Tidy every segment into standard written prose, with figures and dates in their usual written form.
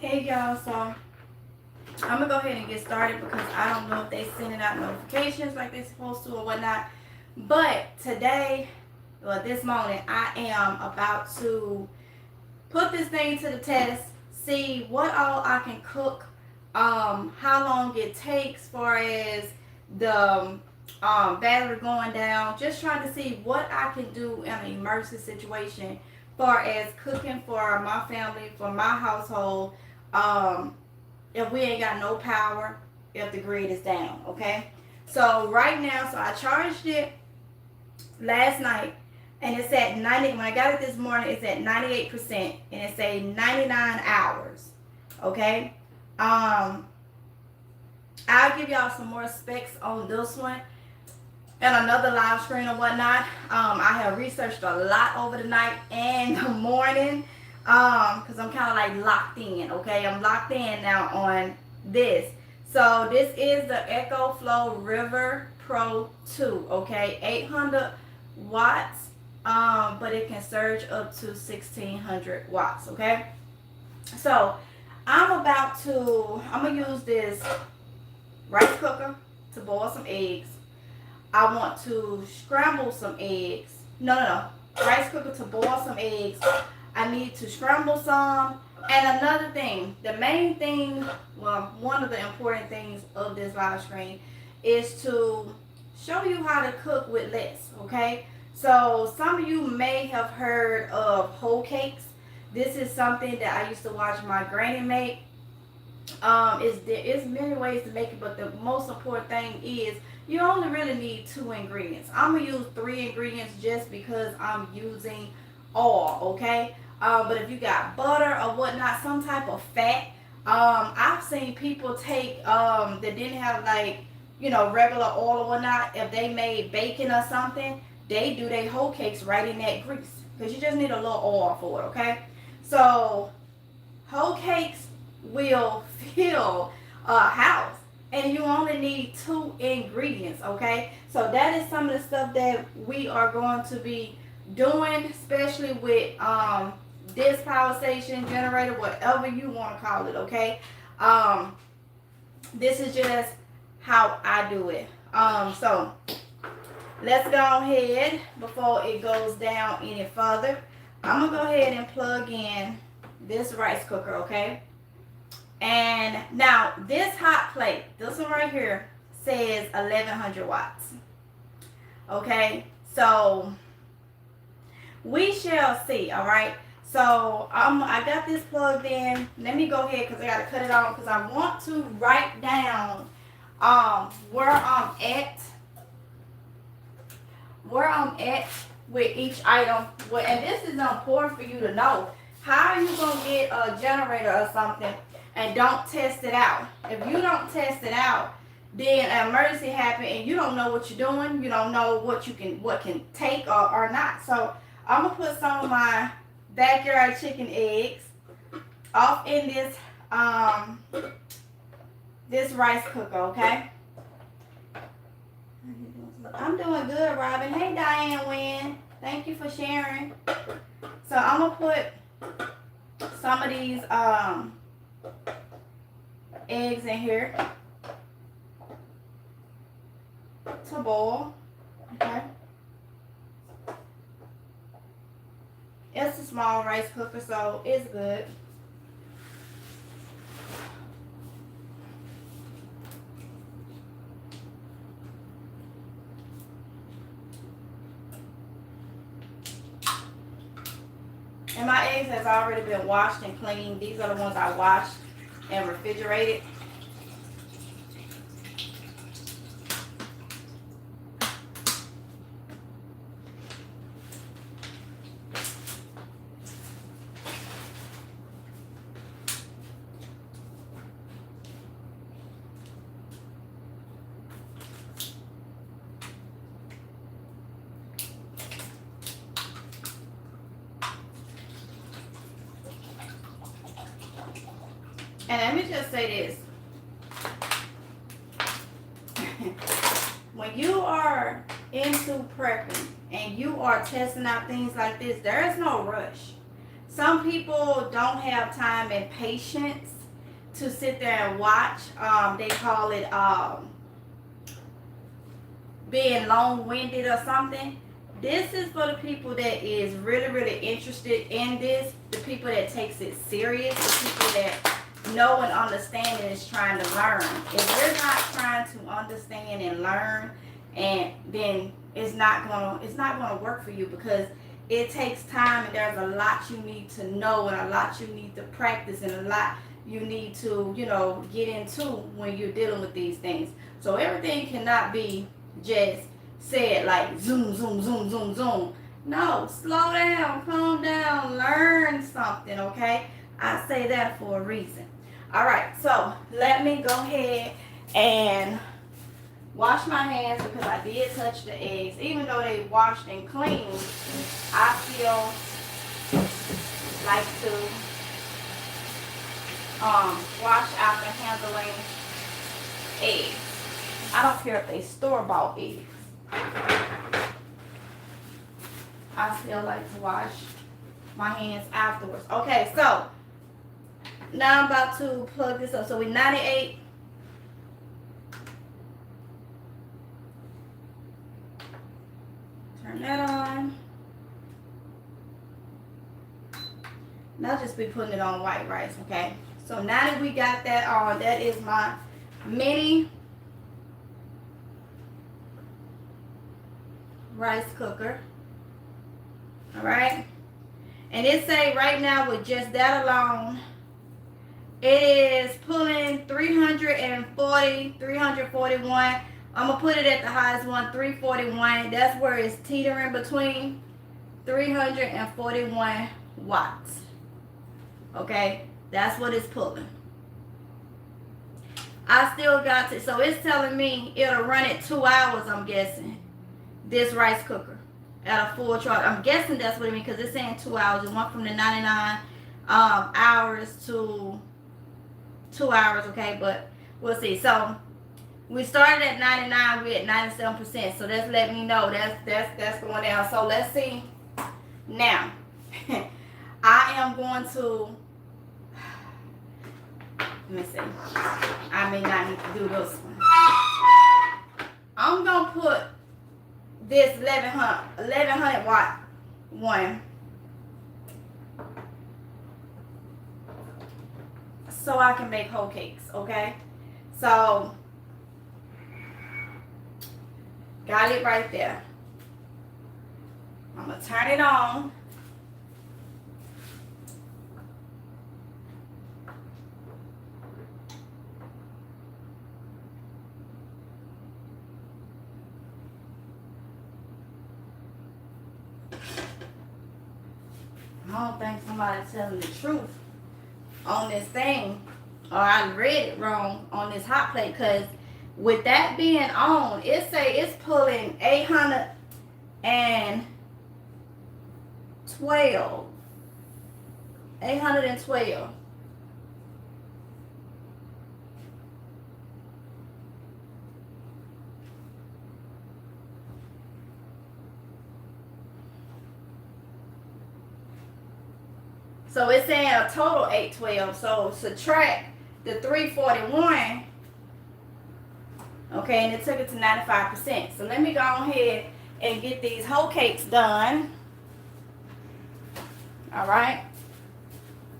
Hey y'all, so I'm gonna go ahead and get started because I don't know if they sending out notifications like they're supposed to or whatnot. But today, or this morning, I am about to put this thing to the test, see what all I can cook, how long it takes far as the battery going down, just trying to see what I can do in an emergency situation far as cooking for my family, for my household, um, if we ain't got no power, if the grid is down, okay? So right now, so I charged it last night and it's at 90. When I got it this morning, it's at 98% and it's a 99 hours, okay? I'll give y'all some more specs on this one and another live screen or whatnot. I have researched a lot over the night and the morning because I'm kind of like locked in, okay? I'm locked in now on this. So this is the Echo Flow River Pro 2, okay? 800 watts, but it can surge up to 1600 watts, okay? So I'm gonna use this rice cooker to boil some eggs. I want to scramble some eggs. No. Rice cooker to boil some eggs. I need to scramble some. And another thing, the main thing, well, one of the important things of this live stream is to show you how to cook with less, okay? So some of you may have heard of whole cakes. This is something that I used to watch my granny make. There's many ways to make it, but the most important thing is you only really need 2 ingredients. I'm gonna use 3 ingredients just because I'm using oil, okay? But if you got butter or whatnot, some type of fat, I've seen people take that didn't have like regular oil or whatnot. If they made bacon or something, they do their whole cakes right in that grease because you just need a little oil for it, okay? So whole cakes will fill a house and you only need 2 ingredients, okay? So that is some of the stuff that we are going to be doing, especially with this power station, generator, whatever you want to call it, okay? This is just how I do it. So let's go ahead before it goes down any further. I'm gonna go ahead and plug in this rice cooker, okay? And now this hot plate, this one right here, says 1100 watts. Okay, so we shall see. All right. So I got this plugged in. Let me go ahead because I gotta cut it on because I want to write down where I'm at with each item. Well, and this is important for you to know. How are you gonna get a generator or something and don't test it out? If you don't test it out, then an emergency happen and you don't know what you're doing. You don't know what can take or not. So I'm gonna put some of my backyard chicken eggs off in this rice cooker, okay? I'm doing good, Robin. Hey, Diane Wynn. Thank you for sharing. So I'm gonna put some of these eggs in here to boil, okay? It's a small rice cooker, so it's good. And my eggs has already been washed and cleaned. These are the ones I washed and refrigerated. And let me just say this. When you are into prepping and you are testing out things like this, there is no rush. Some people don't have time and patience to sit there and watch. They call it being long-winded or something. This is for the people that is really, really interested in this, the people that takes it serious, the people that know and understand and is trying to learn. If you're not trying to understand and learn, and then it's not gonna work for you, because it takes time and there's a lot you need to know and a lot you need to practice and a lot you need to, get into when you're dealing with these things. So everything cannot be just said like zoom, zoom, zoom, zoom, zoom. No, slow down, calm down, learn something, okay? I say that for a reason. All right, so let me go ahead and wash my hands, because I did touch the eggs. Even though they washed and clean, I still like to wash after handling eggs. I don't care if they store-bought eggs. I still like to wash my hands afterwards. Okay, so now I'm about to plug this up. So we're 98. Turn that on. Now just be putting it on white rice, okay? So now that we got that on, that is my mini rice cooker. All right, and it say right now with just that alone, it is pulling 340, 341. I'm gonna put it at the highest one, 341. That's where it's teetering between 341 watts. Okay, that's what it's pulling. I still got to, so it's telling me it'll run it 2 hours, I'm guessing, this rice cooker at a full charge. I'm guessing that's what it means, because it's saying 2 hours. It went from the 99 hours to 2 hours, okay, but we'll see. So we started at 99, we're at 97%, so that's letting me know that's going down. So let's see now. I am going to, let me see, I may not need to do this one. I'm gonna put this 1100 watt one, so I can make whole cakes, okay? So got it right there. I'm gonna turn it on. I don't think somebody's telling the truth on this thing, or I read it wrong on this hot plate, because with that being on, it say it's pulling 812. So it's saying a total 812. So subtract the 341. Okay, and it took it to 95%. So let me go ahead and get these whole cakes done. All right.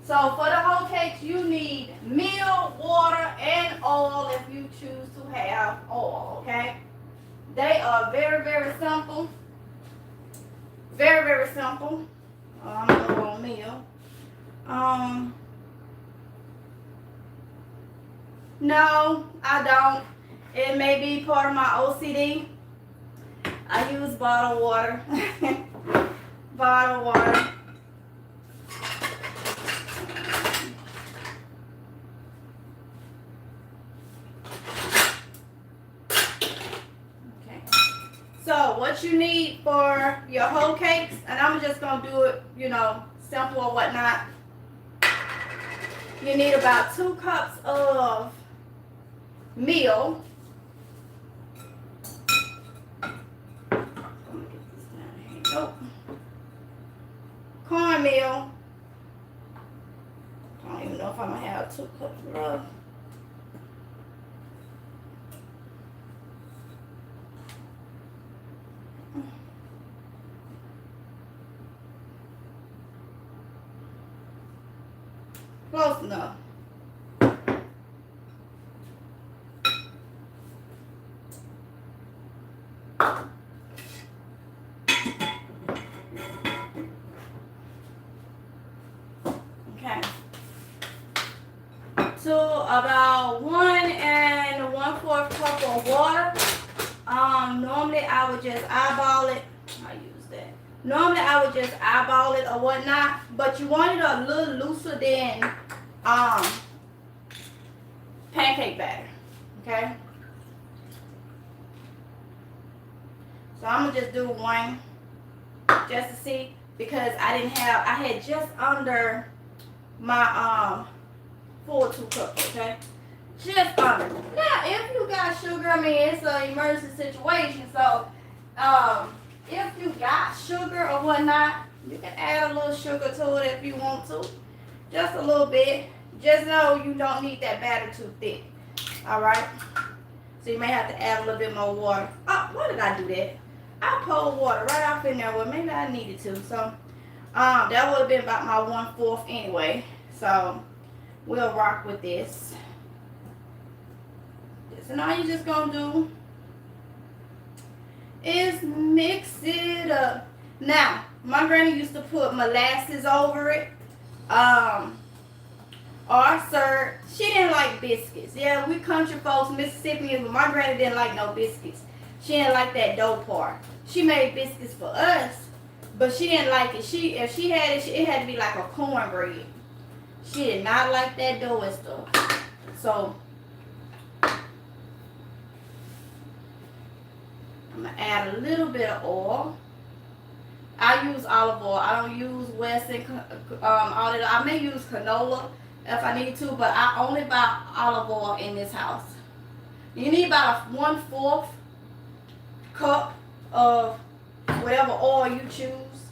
So for the whole cakes, you need meal, water, and oil if you choose to have oil, okay? They are very, very simple. Very, very simple. I'm going to go on meal. No, I don't. It may be part of my OCD. I use bottled water. Bottled water. Okay. So what you need for your whole cakes, and I'm just going to do it, simple or whatnot. You need about 2 cups of meal. Cornmeal. if I'm gonna have 2 cups of love. Close enough. Okay. To about 1 1/4 cup of water. Normally I would just eyeball it. I use that. Normally I would just eyeball it or whatnot, but you want it a little looser than pancake batter. Okay. So I'm gonna just do 1 just to see, because I had just under my full 2 cups, okay? Just under. Now, if you got sugar, I mean, it's an emergency situation, so if you got sugar or whatnot, you can add a little sugar to it if you want to. Just a little bit. Just know you don't need that batter too thick. Alright? So you may have to add a little bit more water. Oh, why did I do that? I poured water right off in there. Well, maybe I needed to. So, that would have been about my 1/4 anyway. So, we'll rock with this. So now you're just going to do is mix it up. Now, my granny used to put molasses over it. Or syrup. She didn't like biscuits. Yeah, we country folks, Mississippians, but my granny didn't like no biscuits. She didn't like that dough part. She made biscuits for us, but she didn't like it. If she had it, it had to be like a cornbread. She did not like that dough and stuff. So I'm gonna add a little bit of oil. I use olive oil. I don't use Western all that. I may use canola if I need to, but I only buy olive oil in this house. You need about a 1/4 cup of whatever oil you choose.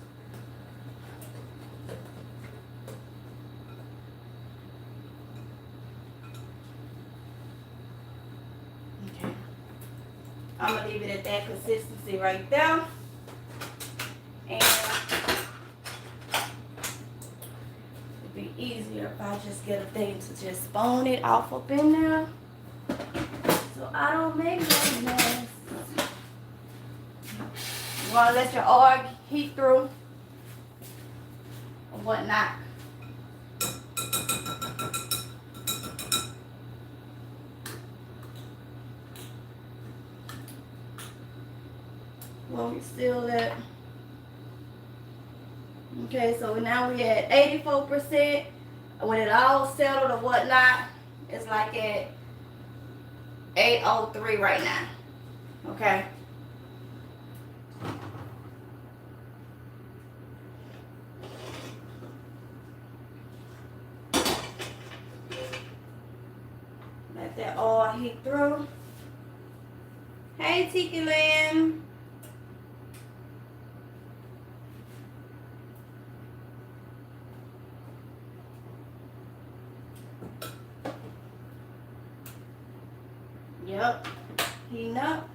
Okay. I'm gonna leave it at that consistency right there. And it'd be easier if I just get a thing to just spoon it off up in there, so I don't make no mess. You want to let your oil heat through or whatnot. Well, we still at, okay, so now we at 84%. When it all settled or whatnot, it's like at 803 right now. Okay. Let that oil heat through. Hey, Tiki Lynn. Yep, heating up.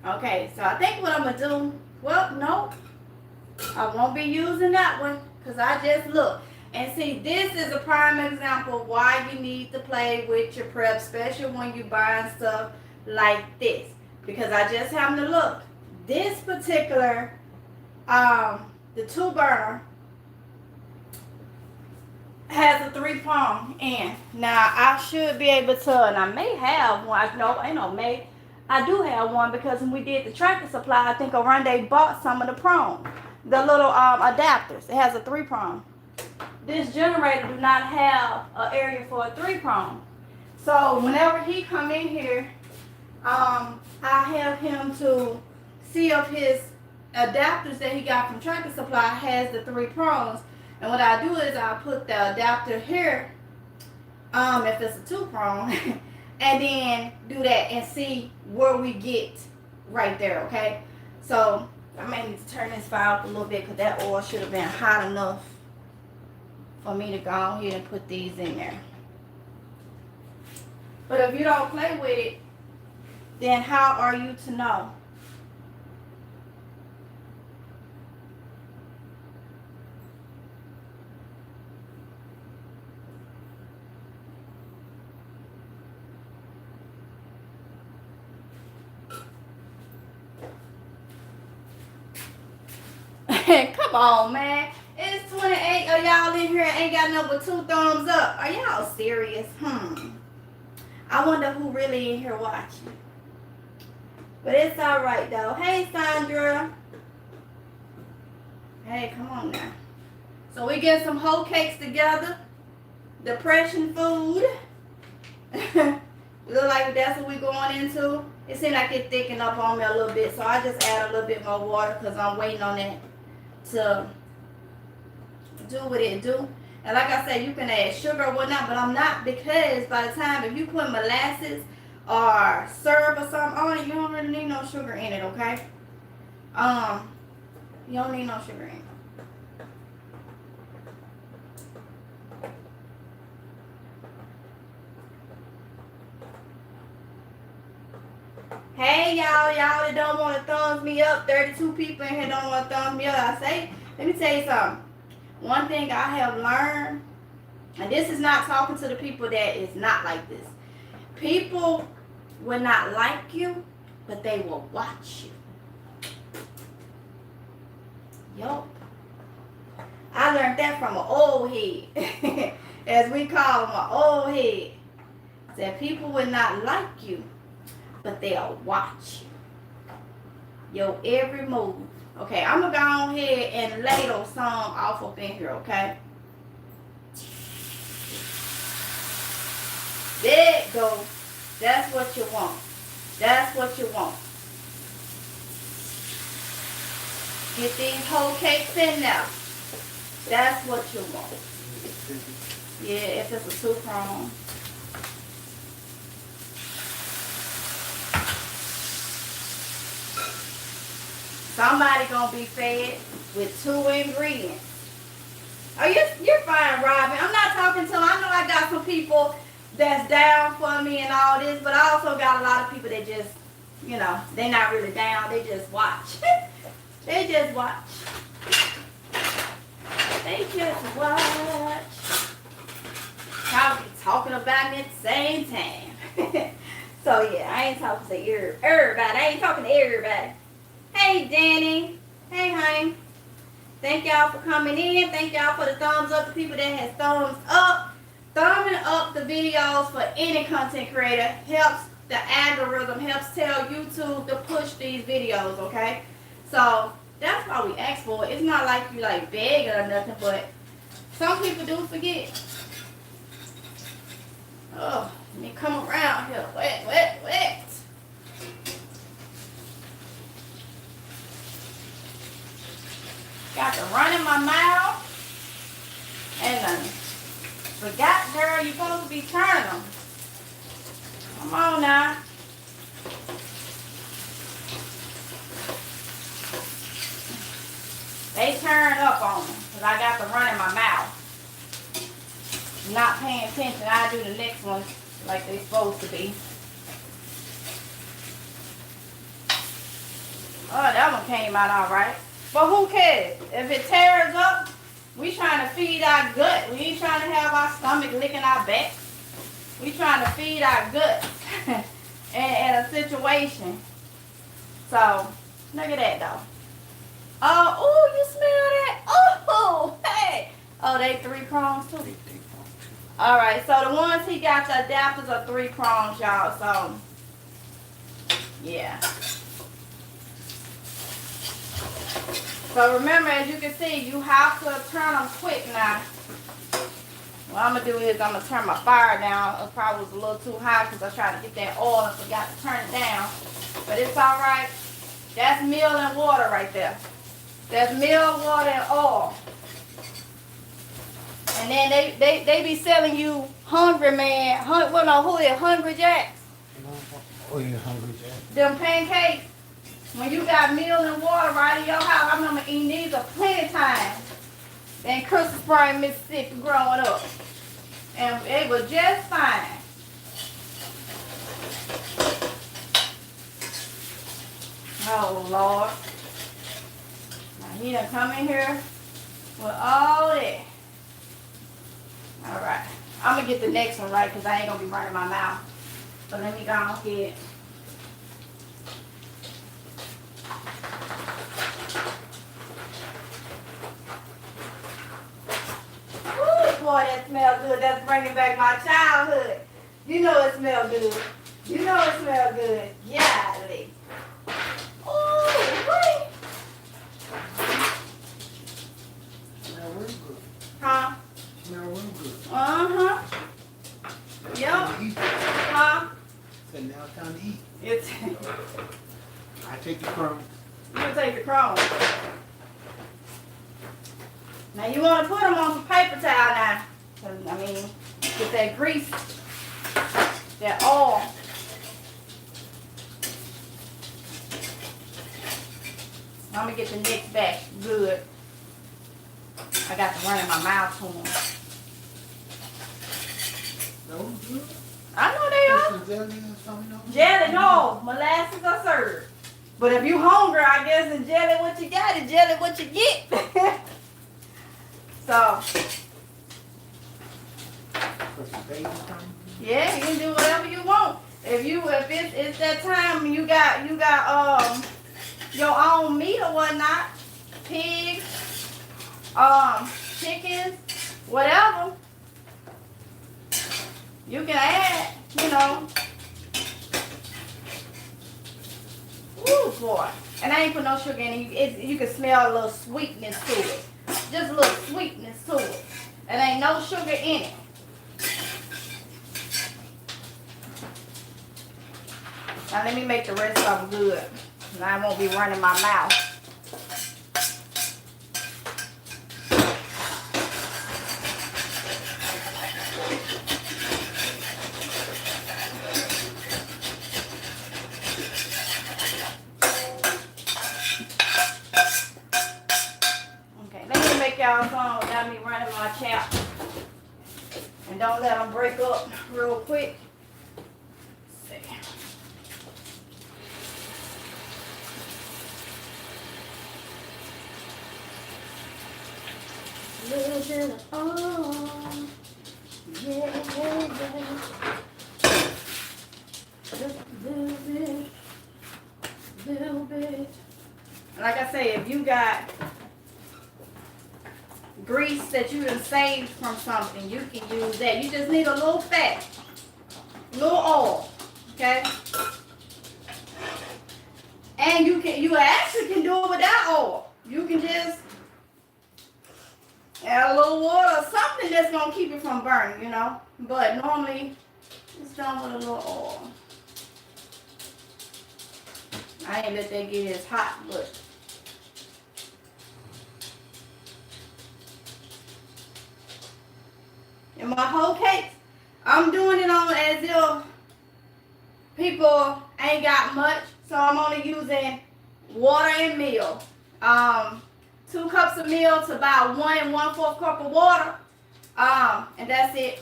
Okay, so I think what I'm gonna do, well, no, I won't be using that one, because I just look. And see, this is a prime example why you need to play with your prep, especially when you're buying stuff like this. Because I just happened to look. This particular, the 2 burner, has a 3-prong end. Now I should be able to, and I may have one. No, ain't no may. I do have one, because when we did the Tractor Supply, I think Oronde bought some of the prong, the little adapters. It has a 3-prong. This generator do not have an area for a 3-prong. So whenever he come in here, I have him to see if his adapters that he got from Tractor Supply has the 3 prongs. And what I do is I put the adapter here, if it's a 2-prong, and then do that and see where we get right there, okay? So I may need to turn this fire up a little bit, because that oil should have been hot enough. for me to go ahead and put these in there. But if you don't play with it, then how are you to know? Come on, man. It's 28 of y'all in here ain't got no but 2 thumbs up. Are y'all serious? I wonder who really in here watching. But it's alright though. Hey, Sandra. Hey, come on now. So we get some whole cakes together. Depression food. Look like that's what we're going into. It seems like it thickened up on me a little bit. So I just add a little bit more water because I'm waiting on it to do what it do. And like I said, you can add sugar or whatnot, but I'm not, because by the time if you put molasses or syrup or something on it, you don't really need no sugar in it, okay? You don't need no sugar in it. Hey y'all that don't want to thumbs me up. 32 people in here don't want to thumbs me up. I say, let me tell you something. One thing I have learned, and this is not talking to the people that is not like this. People will not like you, but they will watch you. Yup. I learned that from an old head. As we call them, an old head. That people will not like you, but they'll watch you. Your every move. Okay, I'm going to go ahead and ladle some off up in here, okay? There it goes. That's what you want. That's what you want. Get these whole cakes in there. That's what you want. Yeah, if it's a 2-prong. Somebody gonna be fed with 2 ingredients. Oh, you're fine, Robin. I'm not talking to them. I know I got some people that's down for me and all this, but I also got a lot of people that just, you know, they're not really down. They just watch. They just watch. They just watch. I'll be talking about me at the same time. So yeah, I ain't talking to everybody. I ain't talking to everybody. Hey, Danny. Hey, honey. Thank y'all for coming in. Thank y'all for the thumbs up. The people that has thumbs up. Thumbing up the videos for any content creator helps the algorithm, helps tell YouTube to push these videos, okay? So, that's why we ask for it. It's not like you like begging or nothing, but some people do forget. Oh, let me come around here. Wet. Got to run in my mouth. And forgot, girl, you're supposed to be turning them. Come on now. They turn up on me because I got to run in my mouth. Not paying attention. I do the next one like they're supposed to be. Oh, that one came out all right. But who cares? If it tears up, we trying to feed our gut. We ain't trying to have our stomach licking our back. We trying to feed our guts in a situation. So, look at that though. Oh, you smell that? Oh, hey. Oh, they 3 prongs too? Alright, so the ones he got, the adapters are 3 prongs, y'all. So, yeah. So remember, as you can see, you have to turn them quick now. What I'm going to do is I'm going to turn my fire down. It probably was a little too high because I tried to get that oil and forgot to turn it down. But it's alright. That's meal and water right there. That's meal, water, and oil. And then they be selling you Hungry Man. Well, no, who is Hungry Jacks? Oh, yeah, Hungry Jack. Them pancakes. When you got meal and water right in your house, I remember eating these a plenty of times. in Crystal Spring, Mississippi growing up. And it was just fine. Oh, Lord. Now, he done come in here with all that. All right. I'm going to get the next one right because I ain't going to be running my mouth. So let me go ahead. Ooh, boy, that smells good. That's bringing back my childhood. You know it smells good. You know it smells good. Golly. Ooh, wait. Smell real good. Huh? Smell real good. Uh-huh. Yep. Time to eat. Huh? So now it's time to eat. It's I take the crumbs. you take the crumbs. Now you want to put them on some paper towel now. 'Cause, I mean, get that grease, that oil. I'm going to get the next batch good. I got to run in my mouth to them. Those good? I know they are. Some jelly or something? No? Jelly, no. Molasses are served. But if you hungry, I guess in jelly what you got is jelly what you get. So, Put some baby something? yeah, you can do whatever you want. If it's that time and you got your own meat or whatnot, pigs, chickens, whatever, you can add, you know. Ooh, boy. And I ain't put no sugar in it. You can smell a little sweetness to it. Just a little sweetness to it. And ain't no sugar in it. Now let me make the rest of them good. And I won't be running my mouth. Okay, let me make y'all some without me running my chap. And don't let them break up real quick. Let's see. Little bit of oh, yeah. Just a little bit. Like I say, if you got grease that you done saved from something, you can use that. You just need a little fat, little oil, okay? And you actually can do it without oil. You can just add a little water or something that's gonna keep it from burning, you know. But normally it's done with a little oil. I ain't let that get as hot, but and my whole cakes, I'm doing it on as if people ain't got much, so I'm only using water and meal. 2 cups of meal to about 1 1/4 cup of water, and that's it.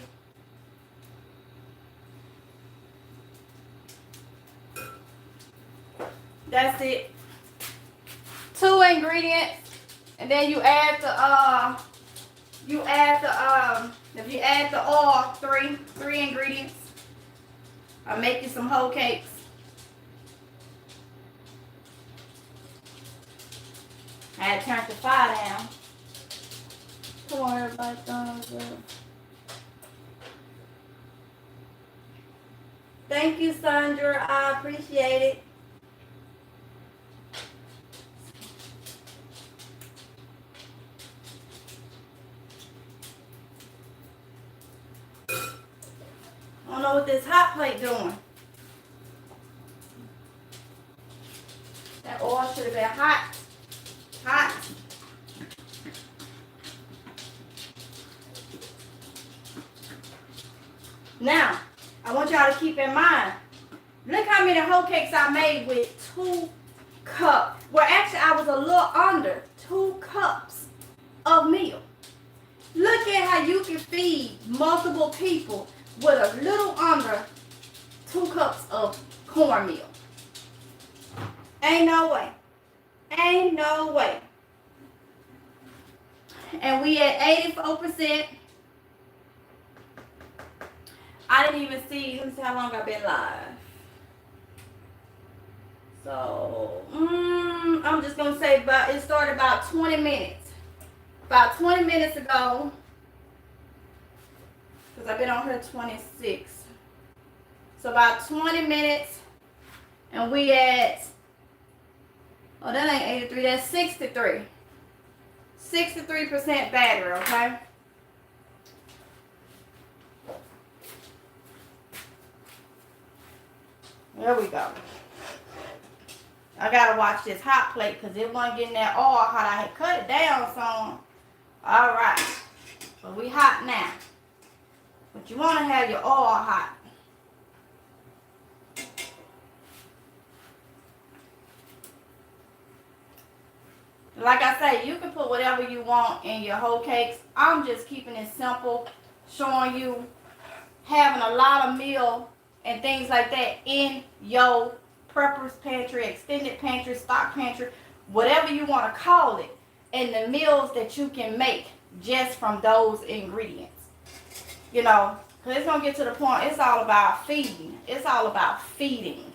That's it. 2 ingredients, and then you add if you add the oil, 3 ingredients. I'll make you some whole cakes. I had turned the fire down. Come on, everybody, thumbs up. Thank you, Sandra. I appreciate it. I don't know what this hot plate doing. That oil should have been hot. Hot. Now, I want y'all to keep in mind, look how many whole cakes I made with 2 cups. Well, actually, I was a little under 2 cups of meal. Look at how you can feed multiple people with a little under 2 cups of cornmeal. Ain't no way. Ain't no way. And we at 84%. I didn't even see, let me see how long I've been live. So, I'm just going to say it started about 20 minutes. About 20 minutes ago, because I've been on here 26. So about 20 minutes, and we at, oh, that ain't 83, that's 63. 63% battery, okay? There we go. I gotta watch this hot plate because it wasn't getting that oil hot. I had cut it down some. All right. But we hot now. But you want to have your oil hot. Like I say, you can put whatever you want in your whole cakes. I'm just keeping it simple, showing you having a lot of meal and things like that in your preppers pantry, extended pantry, stock pantry, whatever you want to call it, and the meals that you can make just from those ingredients. You know, because it's going to get to the point, it's all about feeding. It's all about feeding.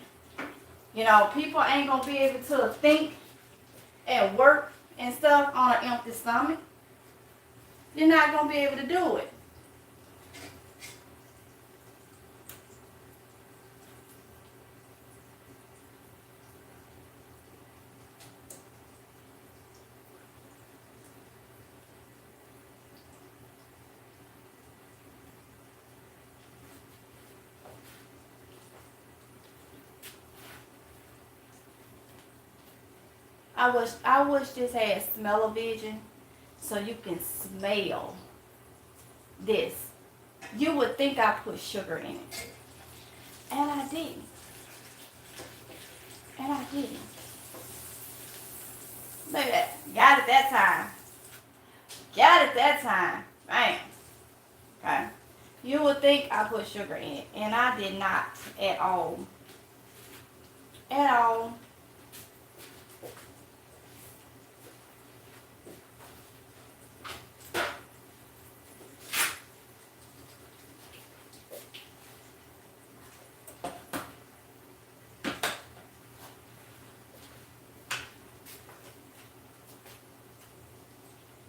You know, people ain't going to be able to think and work and stuff on an empty stomach. You're not going to be able to do it. I wish this had smell-o-vision so you can smell this. You would think I put sugar in it. And I didn't. And I didn't. Look at that. Got it that time. Got it that time. Bam. Okay. You would think I put sugar in it. And I did not at all. At all.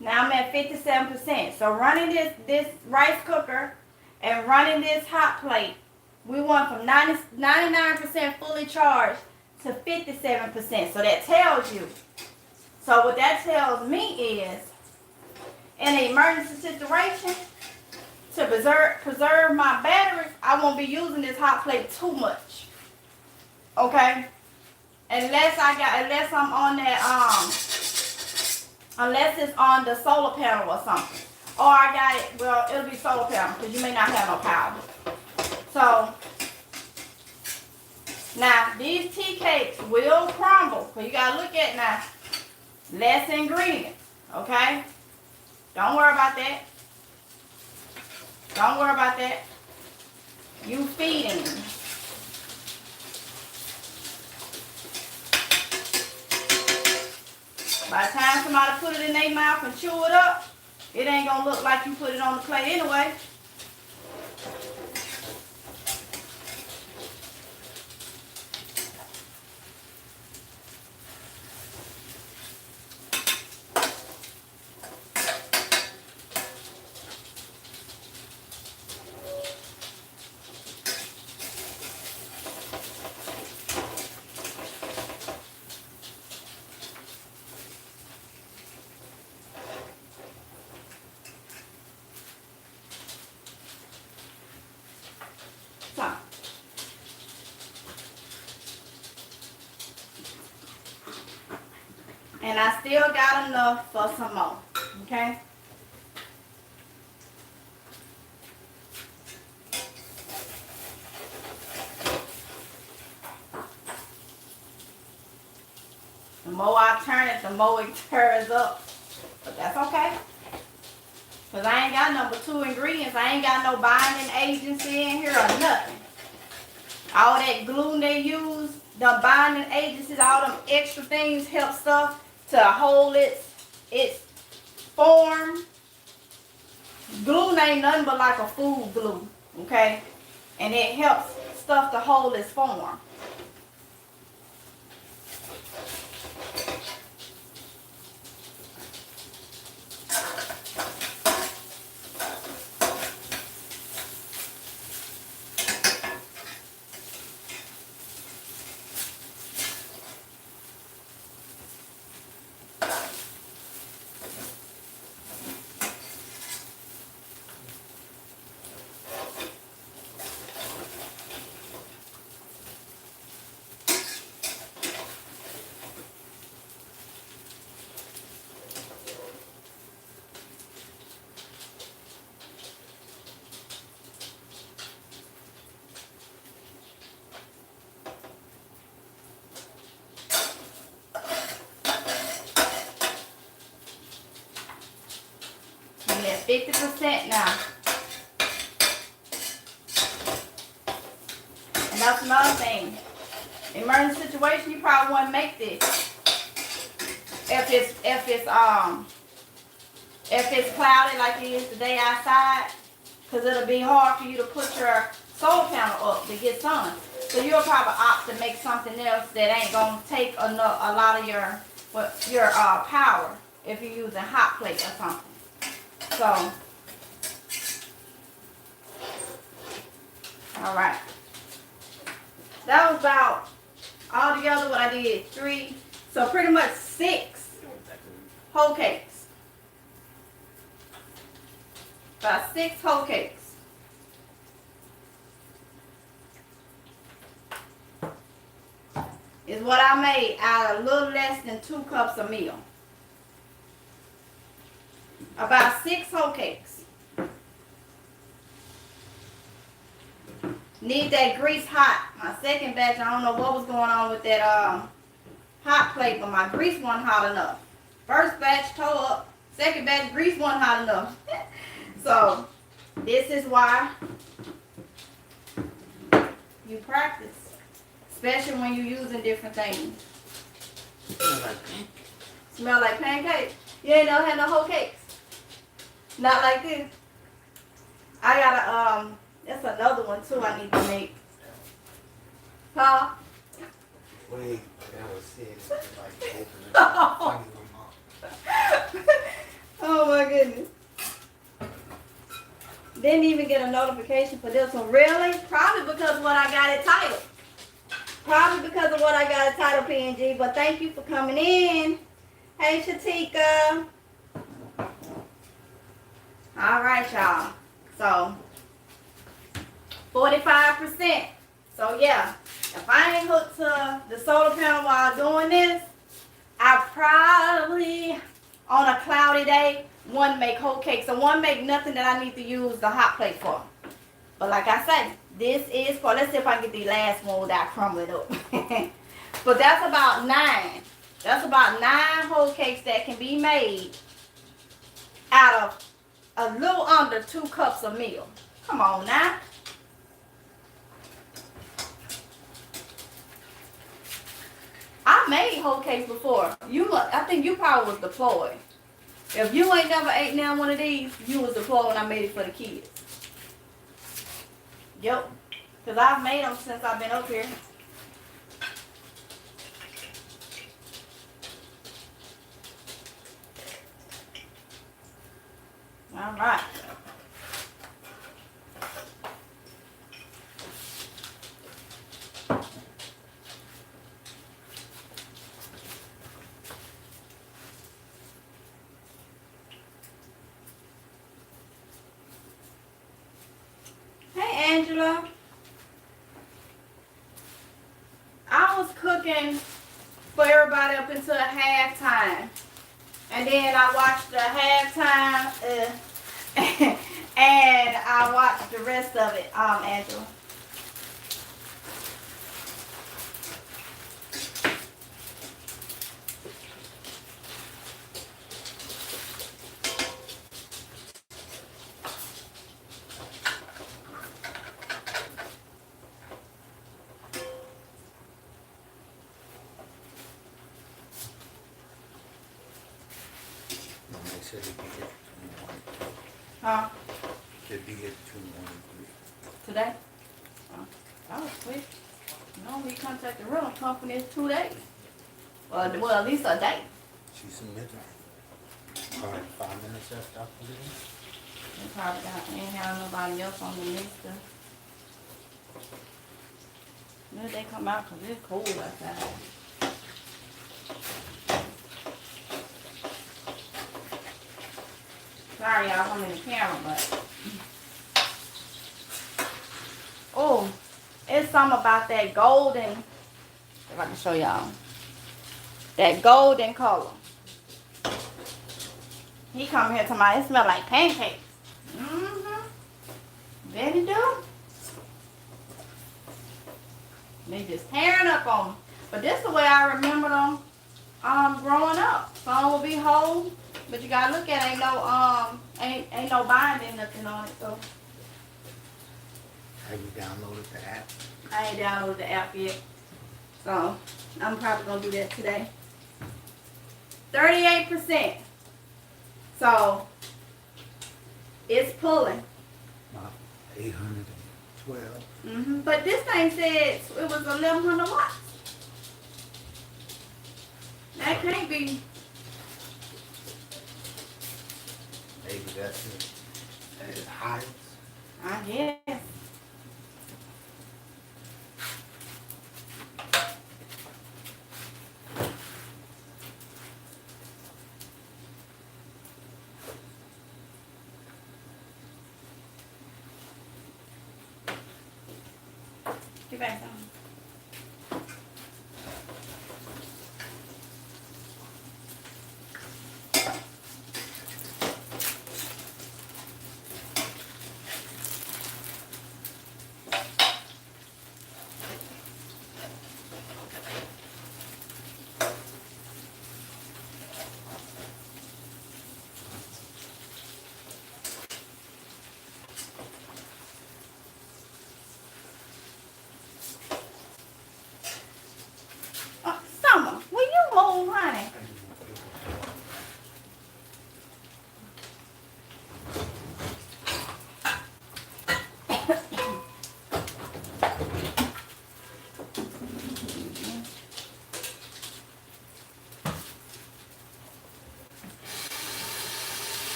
Now I'm at 57%. So running this rice cooker and running this hot plate, we went from 99% fully charged to 57%. So that tells you. So what that tells me is, in an emergency situation, to preserve my batteries, I won't be using this hot plate too much. Okay? Unless I'm on that unless it's on the solar panel or something. Or I got it, well, it'll be solar panel because you may not have no power. So, now, these tea cakes will crumble. Because you got to look at now, less ingredients, okay? Don't worry about that. Don't worry about that. You feeding. By the time somebody put it in their mouth and chew it up, it ain't going to look like you put it on the plate anyway. And I still got enough for some more, okay? The more I turn it, the more it turns up. But that's okay. Because I ain't got number 2 ingredients. I ain't got no binding agency in here or nothing. All that glue they use, the binding agencies, all them extra things help stuff to hold its form. Glue ain't nothing but like a food glue, okay? And it helps stuff to hold its form. I'm at 50% now. And that's another thing. Emergency situation, you probably want to make this. If it's cloudy like it is today outside, because it'll be hard for you to put your solar panel up to get sun. So you'll probably opt to make something else that ain't gonna take a lot of your power if you're using hot plate or something. So, all right. That was about all together what I did 3. So pretty much 6 whole cakes. About 6 whole cakes. Is what I made out of a little less than 2 cups of meal. About 6 whole cakes. Need that grease hot. My second batch, I don't know what was going on with that hot plate, but my grease wasn't hot enough. First batch tore up. Second batch grease wasn't hot enough. So this is why you practice. Especially when you're using different things. Smell like pancakes? You ain't never had no whole cakes? Not like this. I gotta, that's another one too I need to make. Huh? Wait, that was it. Like, Oh. Oh my goodness. Didn't even get a notification for this one. Really? Probably because of what I got it titled. Probably because of what I got it titled, PNG. But thank you for coming in. Hey, Shatika. All right, y'all. So, 45%. So, yeah. If I ain't hooked to the solar panel while doing this, I probably, on a cloudy day, wouldn't make whole cakes. So, wouldn't make nothing that I need to use the hot plate for. But like I said, this is for, let's see if I can get the last one without crumbling up. But that's about 9. That's about 9 whole cakes that can be made out of a little under 2 cups of meal. Come on now. I made whole cakes before. I think you probably was deployed. If you ain't never ate now one of these, you was deployed when I made it for the kids. Yep. Because I've made them since I've been up here. All right. Hey, Angela. I was cooking for everybody up until halftime. And then I watched the halftime and I watched the rest of it, Angela. said it'd be here tomorrow. Huh? It'd be here tomorrow. Today? Oh, that was quick. No, we contacted the rental company in 2 days. Well, at least a day. She submitted. All right, 5 minutes after I put it in. They probably ain't have nobody else on the list. Then they come out because it's cold outside. Sorry, y'all, I'm in the camera, but. Oh, it's something about that golden. If I can show y'all. That golden color. He come here to my, it smell like pancakes. Bet it do. They just tearing up on them. But this is the way I remember them growing up. Some will be whole, but you gotta look at it, ain't no binding nothing on it. So Have you downloaded the app? I ain't downloaded the app yet. So I'm probably gonna do that today. 38%. So it's pulling. 812. But this thing said it was 1100 watts. That can't be. Maybe that's it. At its highest. I guess. Get back down. Summer, will you move, honey?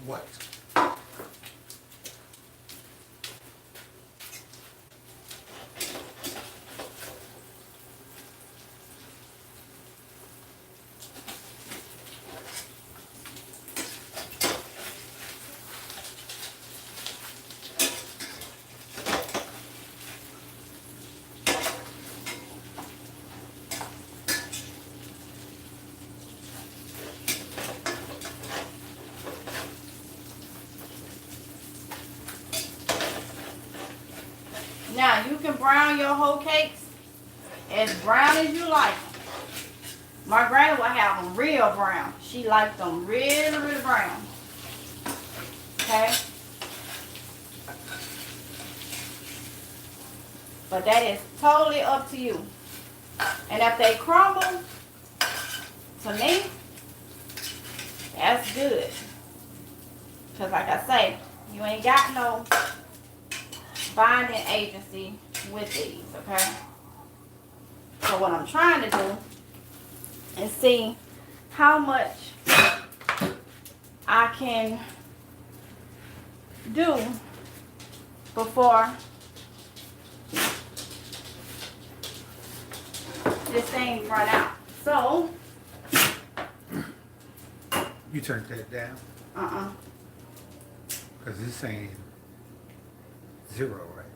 What? Now you can brown your whole cakes as brown as you like them. My granny would have them real brown. She liked them really, really brown. Okay? But that is totally up to you. And if they crumble, to me, that's good. Because like I say, you ain't got no binding agency with these, okay? So what I'm trying to do is see how much I can do before this thing run out. So You turned that down? Because it's saying 0 right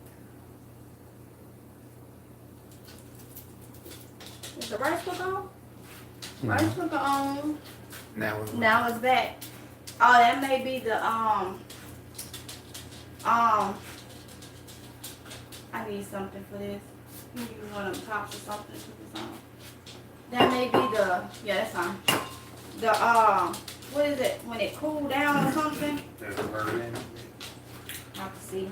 is the rice cooker on? Rice cooker on. now. Now it's back. Oh, that may be the I need something for this. You use one of them tops or something to put this on. That may be the, yeah, that's on. The what is it? When it cooled down or something? There's a bird in it. I have to see.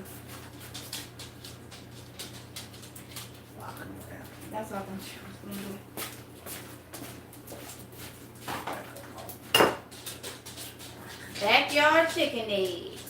Locking it down. That's what I thought she was gonna do. Backyard chicken eggs.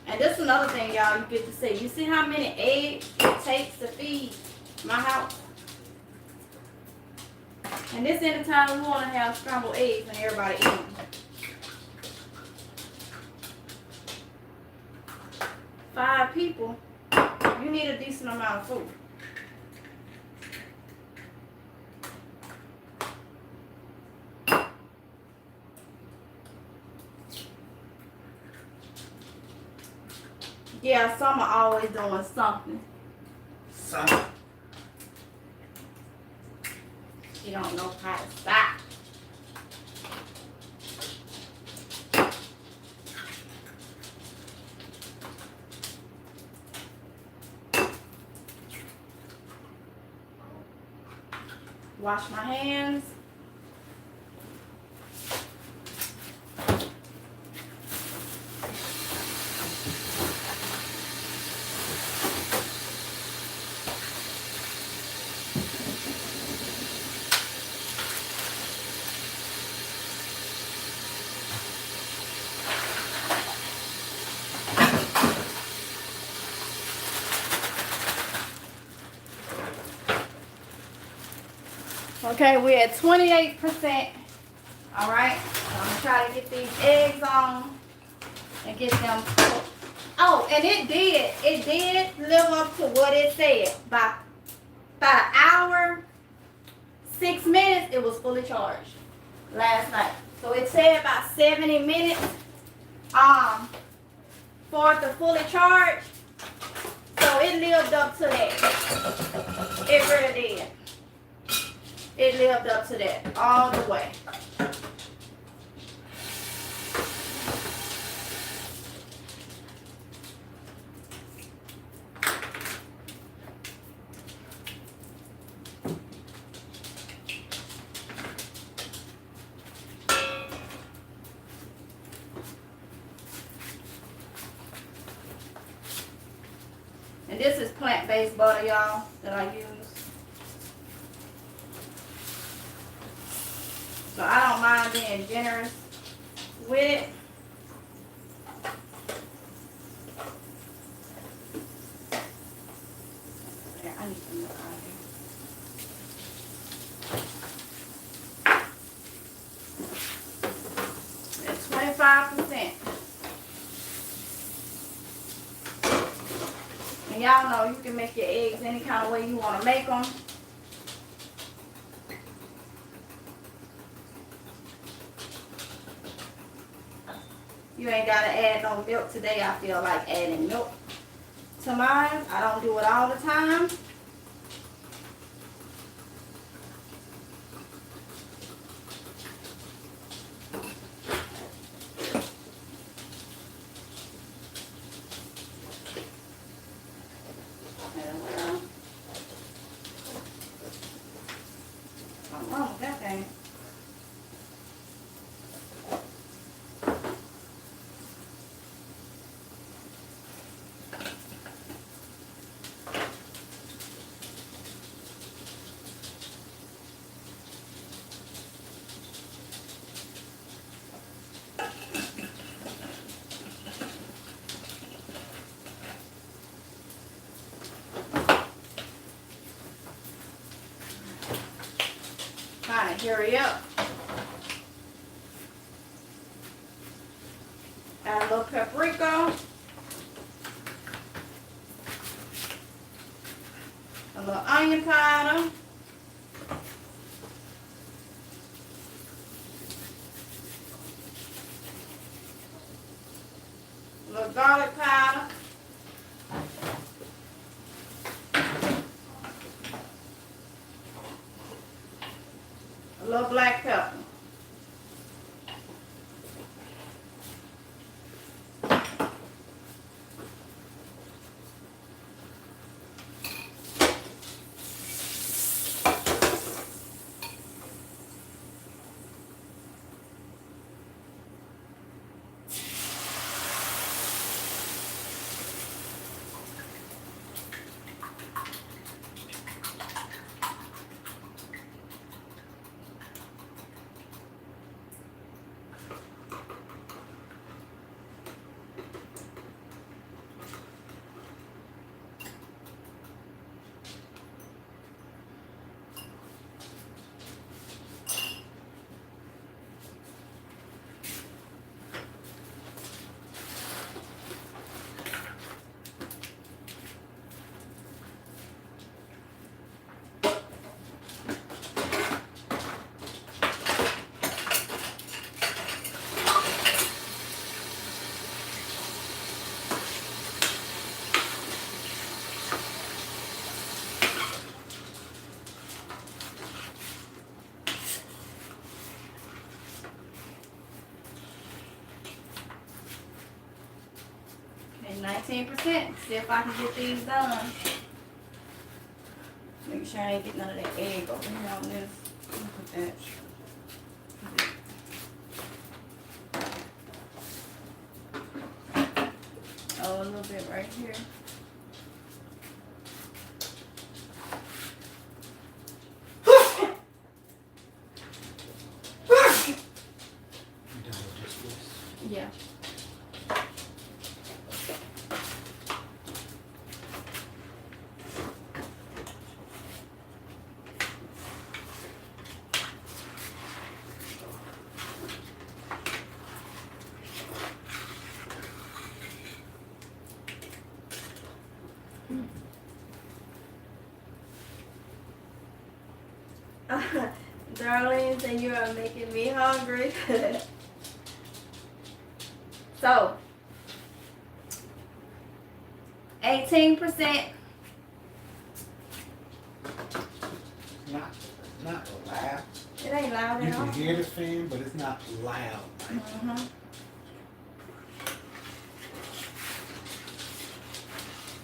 And this is another thing, y'all, you get to see. You see how many eggs it takes to feed my house? And this is the time we want to have scrambled eggs and everybody eating. 5 people, you need a decent amount of food. Yeah, some are always doing something. Something. You don't know how to stop. Wash my hands. Okay, we're at 28%. All right, so I'm gonna try to get these eggs on and get them cooked. Oh, and it did live up to what it said. By an hour, 6 minutes, it was fully charged last night. So it said about 70 minutes for it to fully charge. So it lived up to that. It really did. It lived up to that all the way. And this is plant-based butter, y'all, that I use. So I don't mind being generous with it. Yeah, I need some milk out here. At 25%. And y'all know you can make your eggs any kind of way you want to make them. You ain't got to add no milk today. I feel like adding milk to mine. I don't do it all the time. What's wrong with that thing? Trying to hurry up. Add a little paprika. A little onion powder. A little garlic powder. A little black pepper. 19%. See if I can get these done. Make sure I ain't get none of that egg over here on this. Look at that. Oh, a little bit right here. Yeah. Darlings, and you are making me hungry. So, 18%. Not loud. It ain't loud You at all. can hear the fan, but it's not loud. Mm-hmm.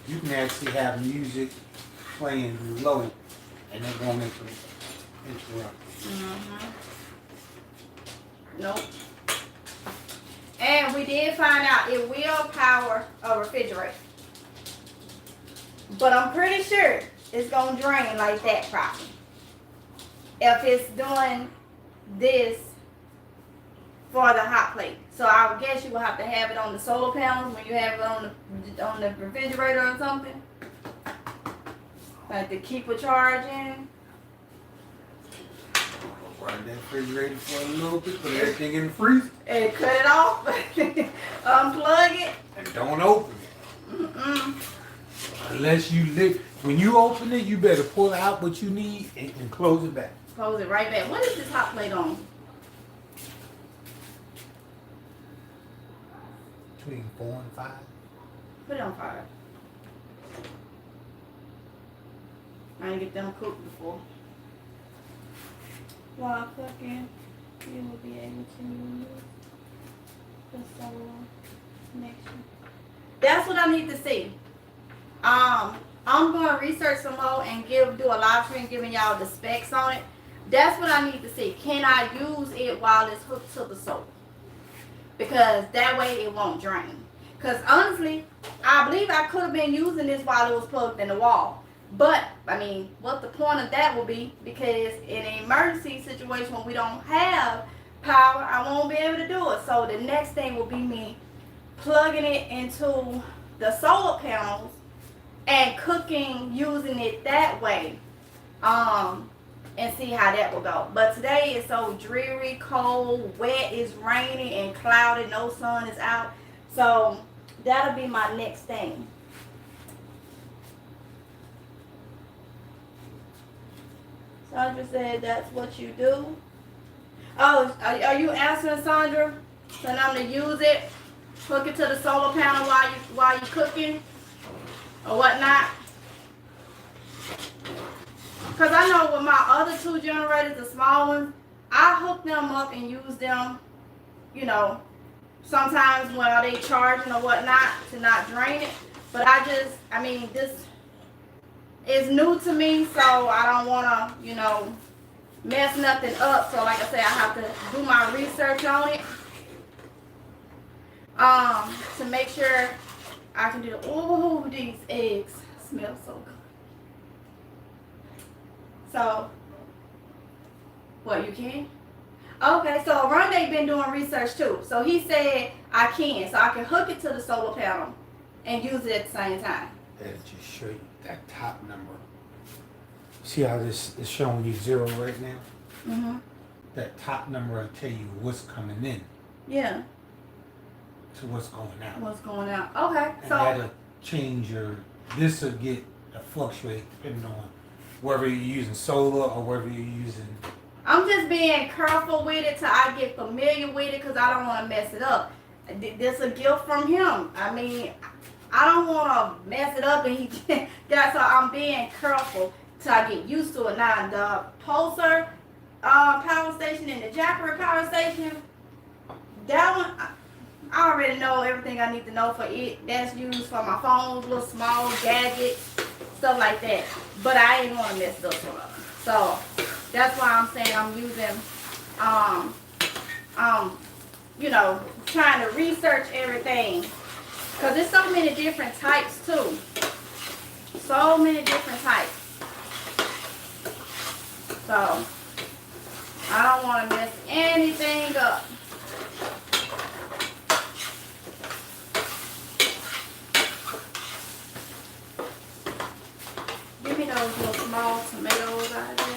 You can actually have music playing low, and it won't interrupt. Mm-hmm. Nope. And we did find out it will power a refrigerator. But I'm pretty sure it's going to drain like that probably. If it's doing this for the hot plate. So I would guess you will have to have it on the solar panels when you have it on the refrigerator or something. Like to keep it charging. Run that refrigerator for a little bit, put everything in the freezer. And cut it off. Unplug it. And don't open it. Mm-mm. Unless you live. When you open it, you better pull out what you need and close it back. Close it right back. What is this hot plate on? Between 4 and 5. Put it on 5. I didn't get them cooked before. While cooking, you will be able to use the solar connection. That's what I need to see. I'm going to research some more and do a live stream giving y'all the specs on it. That's what I need to see. Can I use it while it's hooked to the solar? Because that way it won't drain. Because honestly, I believe I could have been using this while it was plugged in the wall. But, I mean, what the point of that will be, because in an emergency situation when we don't have power, I won't be able to do it. So the next thing will be me plugging it into the solar panels and cooking using it that way. And see how that will go. But today is so dreary, cold, wet, it's raining and cloudy, no sun is out. So that'll be my next thing. Sandra said that's what you do. Oh, are you answering, Sandra? So I'm to use it, hook it to the solar panel while you cooking or whatnot. Because I know with my other 2 generators, the small ones, I hook them up and use them, you know, sometimes while they charging or whatnot to not drain it. But I mean, this is new to me, so I don't want to, you know, mess nothing up. So like I said, I have to do my research on it to make sure I can do. Oh, these eggs smell so good. So, what, you can? Okay, so Oronde been doing research too. So he said I can. So I can hook it to the solar panel and use it at the same time. That'll just show you that top number. See how this is showing you 0 right now? Mm-hmm. That top number will tell you what's coming in Yeah. to what's going out. What's going out. Okay, And so. that'll change this will fluctuate depending on whether you're using solar or whether you're using. I'm just being careful with it till I get familiar with it because I don't want to mess it up. This a gift from him. I mean, I don't want to mess it up and he that's why I'm being careful till I get used to it. Now the Pulsar power station and the Jackery power station, that one I already know everything I need to know for it. That's used for my phones, little small gadgets, stuff like that. But I ain't want to mess this one up. So that's why I'm saying I'm using, you know, trying to research everything. Because there's so many different types too. So many different types. So I don't want to mess anything up. Give me those little small tomatoes out of there.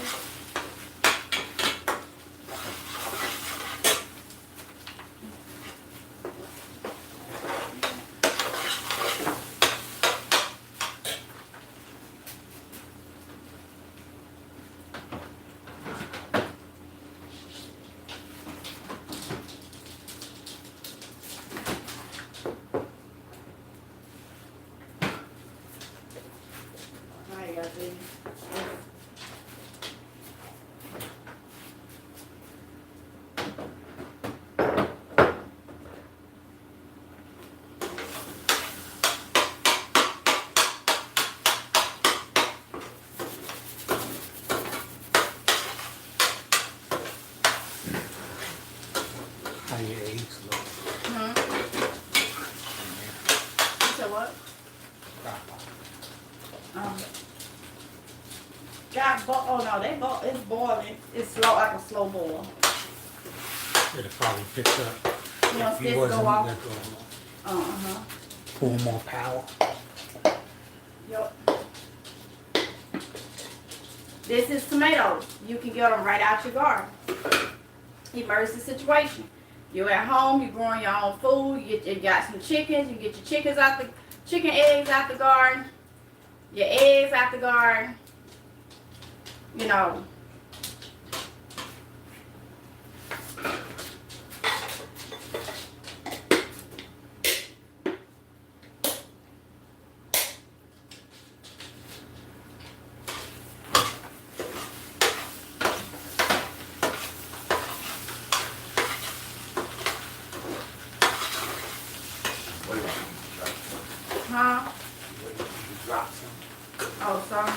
How your eggs look. You said what? Oh no, it's boiling. It's slow, like a slow boil. It'll probably pick up. You know, If you sticks wasn't go off. let go. Uh-huh. Pull more power. Yep. This is tomatoes. You can get them right out your garden. Emergency situation. You're at home, you're growing your own food, you got some chickens, you get your chicken eggs out the garden, your eggs out the garden, you know. Huh? Drop some. Oh, sorry.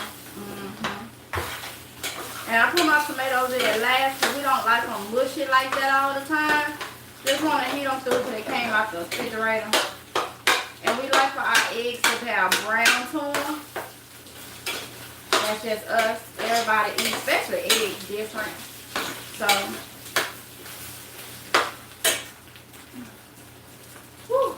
And I put my tomatoes in there last because we don't like them mushy like that all the time. Just want to heat them through till they came out the refrigerator. And we like for our eggs to have brown to them. That's just us. Everybody eats, especially eggs, different. So, whew.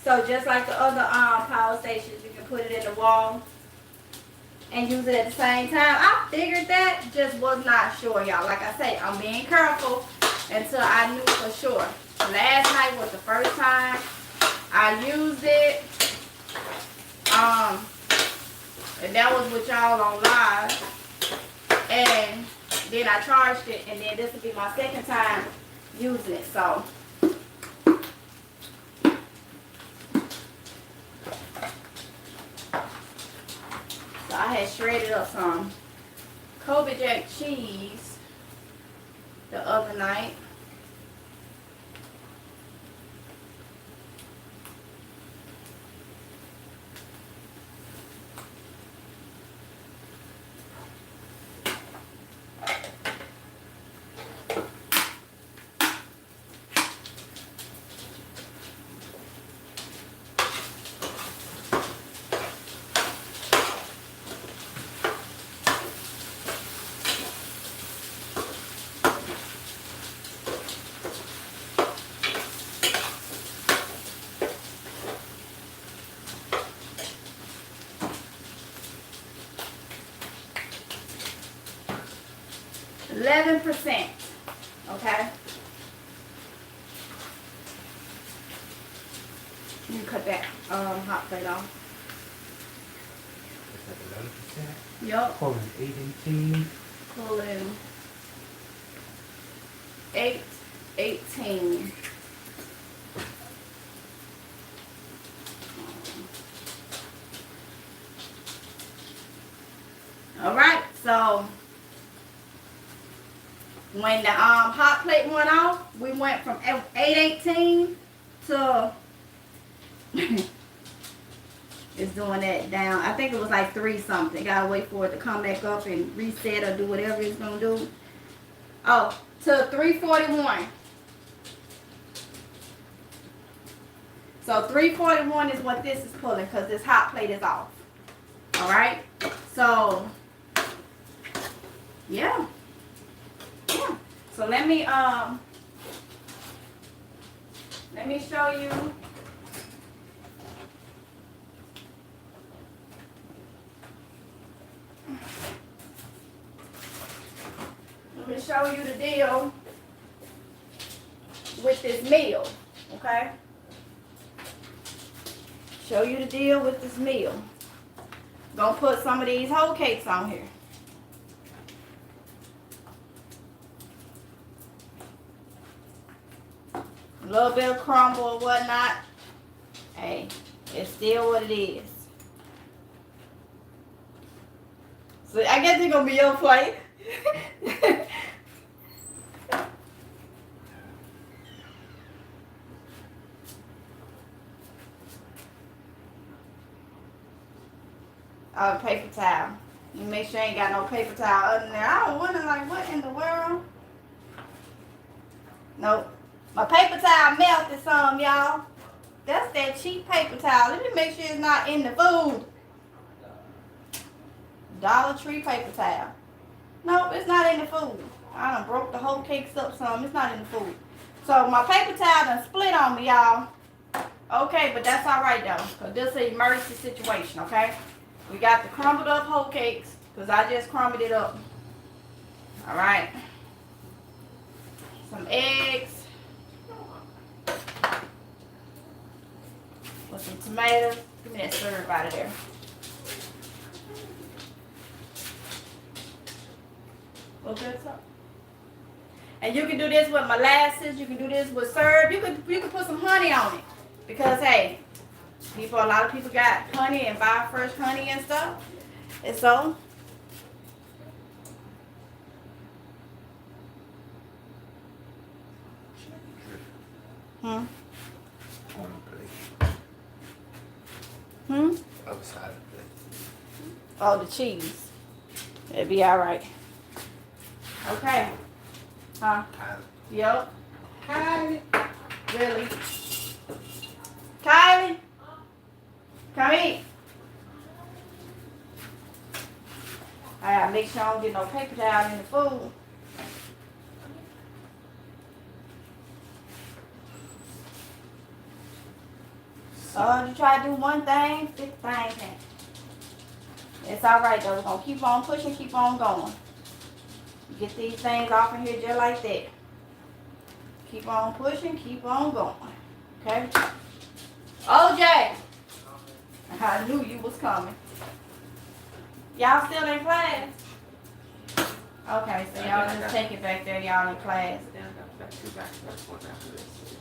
So just like the other power stations, you can put it in the wall and use it at the same time. I figured that, just was not sure, y'all. Like I say, I'm being careful until I knew for sure. Last night was the first time I used it. And that was with y'all on live. And then I charged it, and then this will be my second time using it. So I had shredded up some Kobe Jack cheese the other night. %, okay? You can cut that hot plate off. It's like 11%. Yup. Pulling 818. Pulling 818. All right, so When the hot plate went off, we went from 818 to it's doing that down. I think it was like 3 something. Gotta wait for it to come back up and reset or do whatever it's gonna do. Oh, to 341. So 341 is what this is pulling because this hot plate is off. All right. So yeah. So let me show you. Let me show you the deal with this meal, okay? Show you the deal with this meal. Gonna put some of these whole cakes on here. A little bit of crumble or whatnot. Hey, it's still what it is. So I guess it's gonna be your plate. Oh, paper towel. You make sure you ain't got no paper towel other than that. I was wondering, like, what in the world? Nope. My paper towel melted some, y'all. That's that cheap paper towel. Let me make sure it's not in the food. Dollar Tree paper towel. Nope, it's not in the food. I done broke the whole cakes up some. It's not in the food. So my paper towel done split on me, y'all. Okay, but that's all right, though. Because this is an emergency situation, okay? We got the crumbled up whole cakes. Because I just crumbled it up. All right. Some eggs. With some tomatoes. Give me that syrup out of there. A little bit of salt. And you can do this with molasses. You can do this with syrup. You can put some honey on it. Because, hey, a lot of people got honey and buy fresh honey and stuff. And so, On the plate. Other side of the plate. Oh, the cheese. It'll be all right. Okay. Huh? Yep. Kylie. Really? Kylie? Come eat. I gotta make sure I don't get no paper towel in the food. Oh, you try to do one thing, 6 things happen. It's all right though. We're gonna keep on pushing, keep on going. Get these things off of here just like that. Keep on pushing, keep on going. Okay? OJ! I knew you was coming. Y'all still in class? Okay, so y'all just take it back there, y'all in class.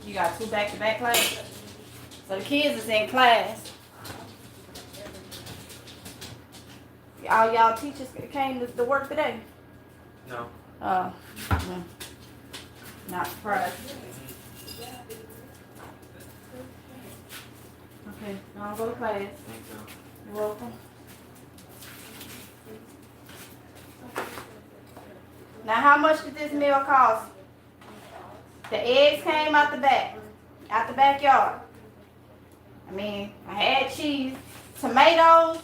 You got 2 back-to-back classes? So the kids is in class. All y'all teachers came to work today? No. No. Not surprised. Okay, I'll go to class. You're welcome. Now, how much did this meal cost? The eggs came out the backyard. I mean, I had cheese. Tomatoes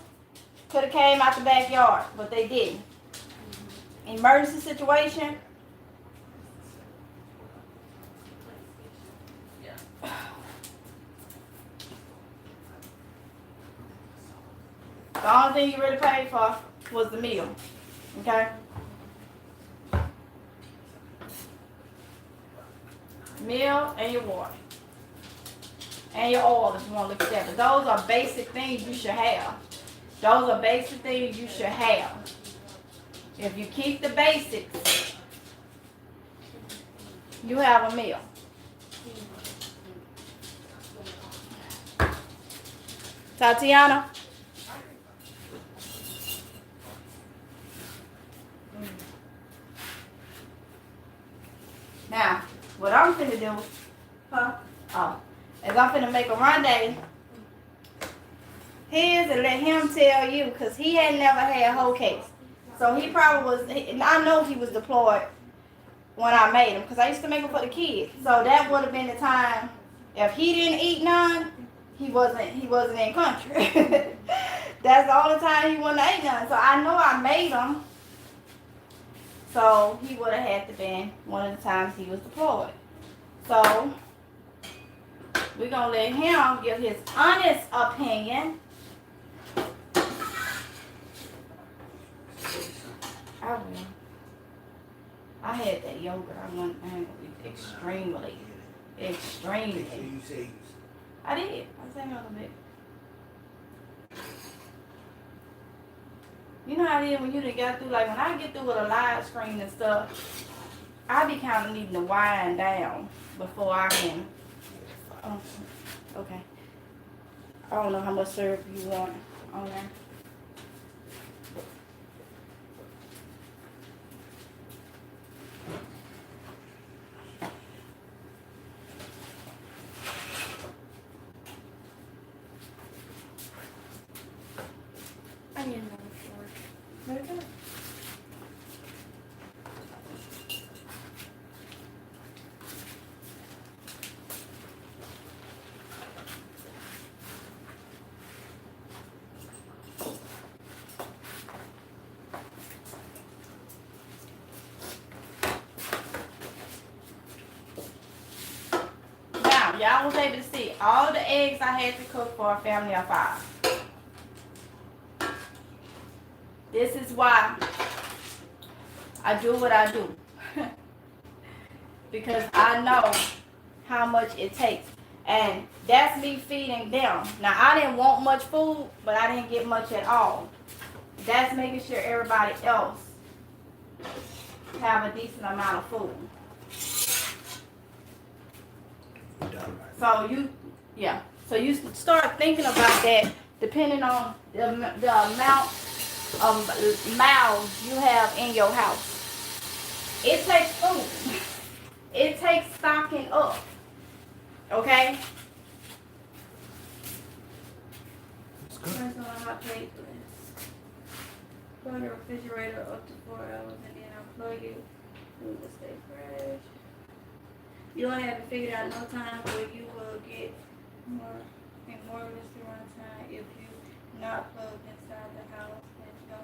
could have came out the backyard, but they didn't. Emergency situation. The only thing you really paid for was the meal. Okay? Meal and your water. And your oil if you want to look at that. But those are basic things you should have. Those are basic things you should have. If you keep the basics, you have a meal. Tatiana? finna do, huh? Oh, is I'm finna make Oronde his and let him tell you, because he had never had whole cakes. So he probably was, I know he was deployed when I made them, because I used to make them for the kids. So that would have been the time, if he didn't eat none, he wasn't in country. That's the only time he wouldn't have ate none. So I know I made them. So he would have had to been one of the times he was deployed. So we're going to let him give his honest opinion. I will. I had that yogurt. I ain't gonna be extremely. I did. I sang a little bit. You know how it is when you done got through, like when I get through with a live stream and stuff, I be kind of needing to wind down before I can. Oh, okay. I don't know how much syrup you want on there. I need another fork. There it is. Now, y'all was able to see all the eggs I had to cook for a family of 5. This is why I do what I do. Because I know how much it takes. And that's me feeding them. Now, I didn't want much food, but I didn't get much at all. That's making sure everybody else have a decent amount of food. So you start thinking about that depending on the amount of mouths you have in your house. It takes food. It takes stocking up. Okay? It's good. Turn on a hot plate, please. Plug your refrigerator up to 4 hours and then unplug it. Food will stay fresh. You don't have to figure it out no time, but you will get more realistic runtime if you not plugged inside the house.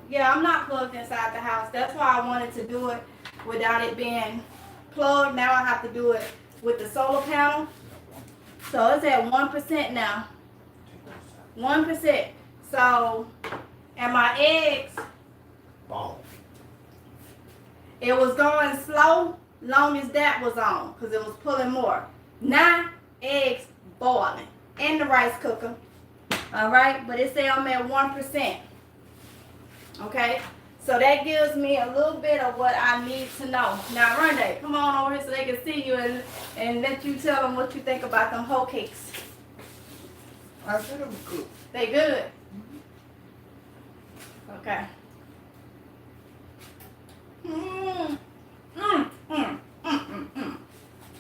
Yeah, I'm not plugged inside the house. That's why I wanted to do it without it being plugged. Now I have to do it with the solar panel. So it's at 1% now. 1%. So, and my eggs, it was going slow long as that was on because it was pulling more. Now, eggs boiling in the rice cooker. All right, but it said I'm at 1%. Okay, so that gives me a little bit of what I need to know. Now, Oronde, come on over here so they can see you and let you tell them what you think about them whole cakes. I said it was good. They good? Okay.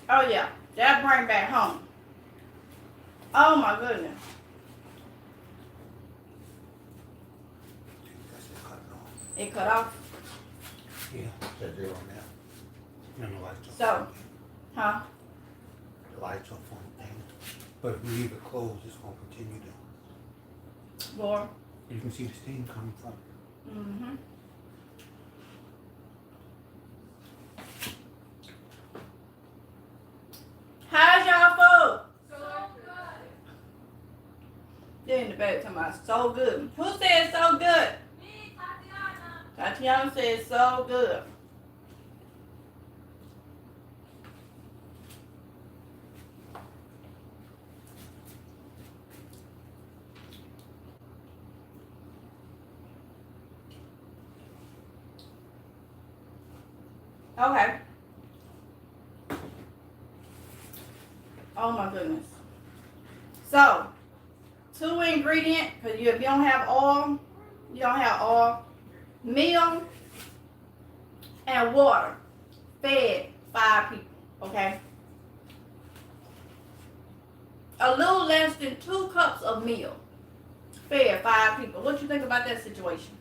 Oh, yeah, that bring back home. Oh, my goodness. It cut off. Yeah. Said they're on now. And the lights off. So, huh? The lights off on the thing. But if we leave it closed, it's gonna continue to. Lord. You can see the steam coming from it. Mm-hmm. How's y'all food? So good. They're in the back talking about so good. Who said so good? Me, Tatiana. Tatiana said so good. Okay. Oh my goodness. So, 2 ingredients, because if you don't have oil, meal, and water. Fed 5 people, okay? a little less than 2 cups of meal. Fed 5 people. What you think about that situation?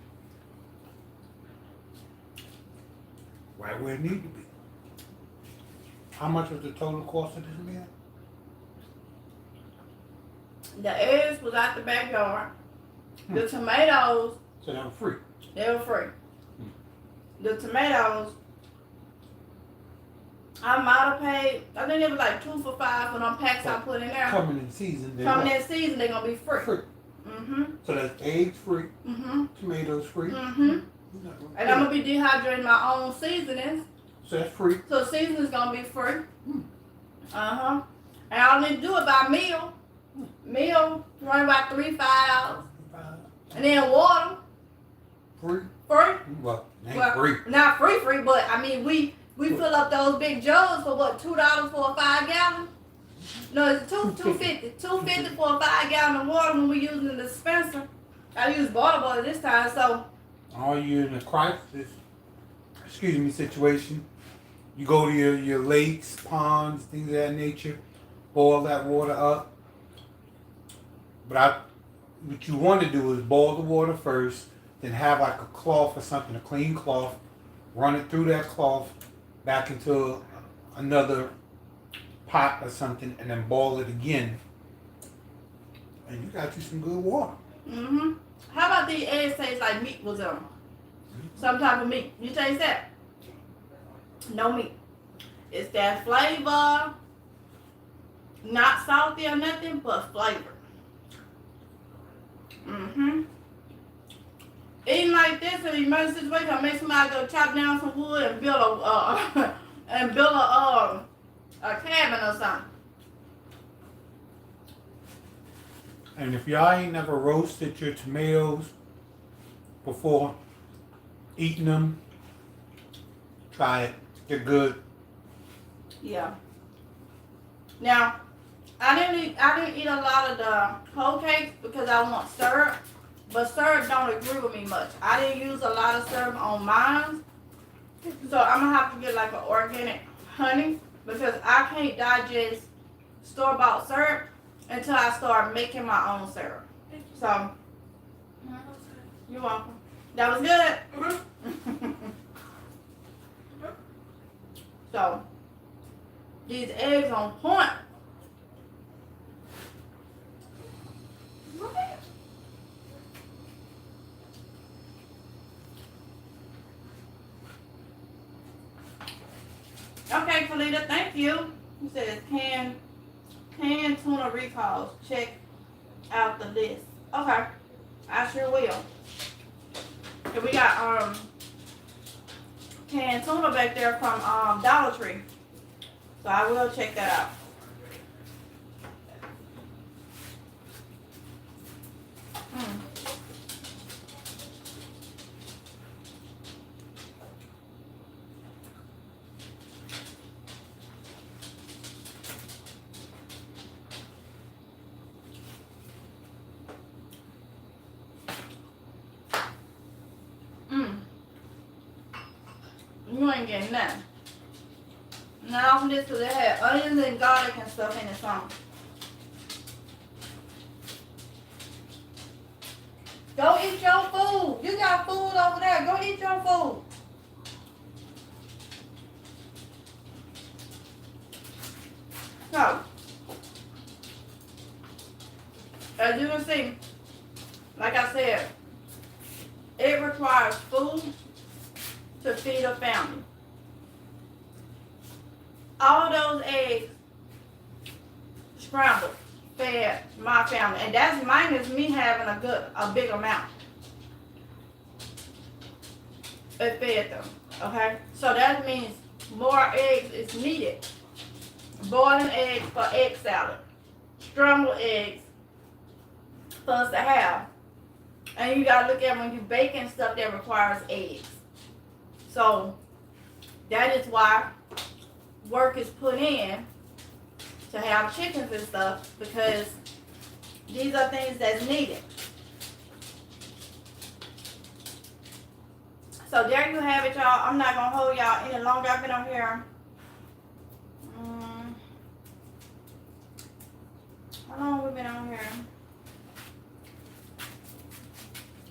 Right where it need to be. How much was the total cost of this meal? The eggs was out the backyard. The tomatoes, So they were free. they were free. The tomatoes, I might have paid, I think it was like 2 for $5 for them packs I put in there. Coming in season. Coming in season, they're gonna be free. Free. Mm-hmm. So that's eggs free, Mm-hmm. tomatoes free. Mm-hmm. And I'm gonna be dehydrating my own seasonings. So that's free. So seasoning's gonna be free. Uh-huh. And I don't need to do it by meal. Meal, run about 3 5 and then water, Free. free. Well, it ain't Well, free. not free, but I mean we fill up those big jugs for what, $2 for a 5 gallon? No, it's $2.50. $2.50 for a 5 gallon of water when we're using the dispenser. I use bottle this time, so All you in a crisis, situation, you go to your lakes, ponds, things of that nature, boil that water up. But what you want to do is boil the water first, then have like a cloth or something, a clean cloth, run it through that cloth back into another pot or something, and then boil it again. And you got you some good water. mm-hmm. How about these eggs taste like meat was in them? Some type of meat. You taste that? No meat. It's that flavor. Not salty or nothing, but flavor. Mm-hmm. Eating like this in an emergency situation, I make somebody go chop down some wood and build a cabin or something. And if y'all ain't never roasted your tomatoes before eating them, try it. They're good. Yeah. Now, I didn't eat a lot of the whole cakes because I want syrup, but syrup don't agree with me much. I didn't use a lot of syrup on mine, so I'm gonna have to get like an organic honey because I can't digest store-bought syrup until I start making my own syrup. So, you're welcome. That was good. So, these eggs on point. Okay, Kalita, thank you. He says canned tuna recalls. Check out the list. Okay, I sure will. And we got canned tuna back there from Dollar Tree, so I will check that out. You ain't getting nothing. Not from this because it had onions and garlic and stuff in it. Some. Go eat your food. You got food over there. Go eat your food. So, as you can see, like I said, it requires food to feed a family. All those eggs scrambled fed my family, and that's minus me having a big amount. It fed them. Okay, so that means more eggs is needed. Boiling eggs for egg salad, scrambled eggs for us to have, and you gotta look at when you baking stuff that requires eggs. So that is why work is put in to have chickens and stuff, because these are things that's needed. So there you have it, y'all. I'm not gonna hold y'all any longer. I've been on here.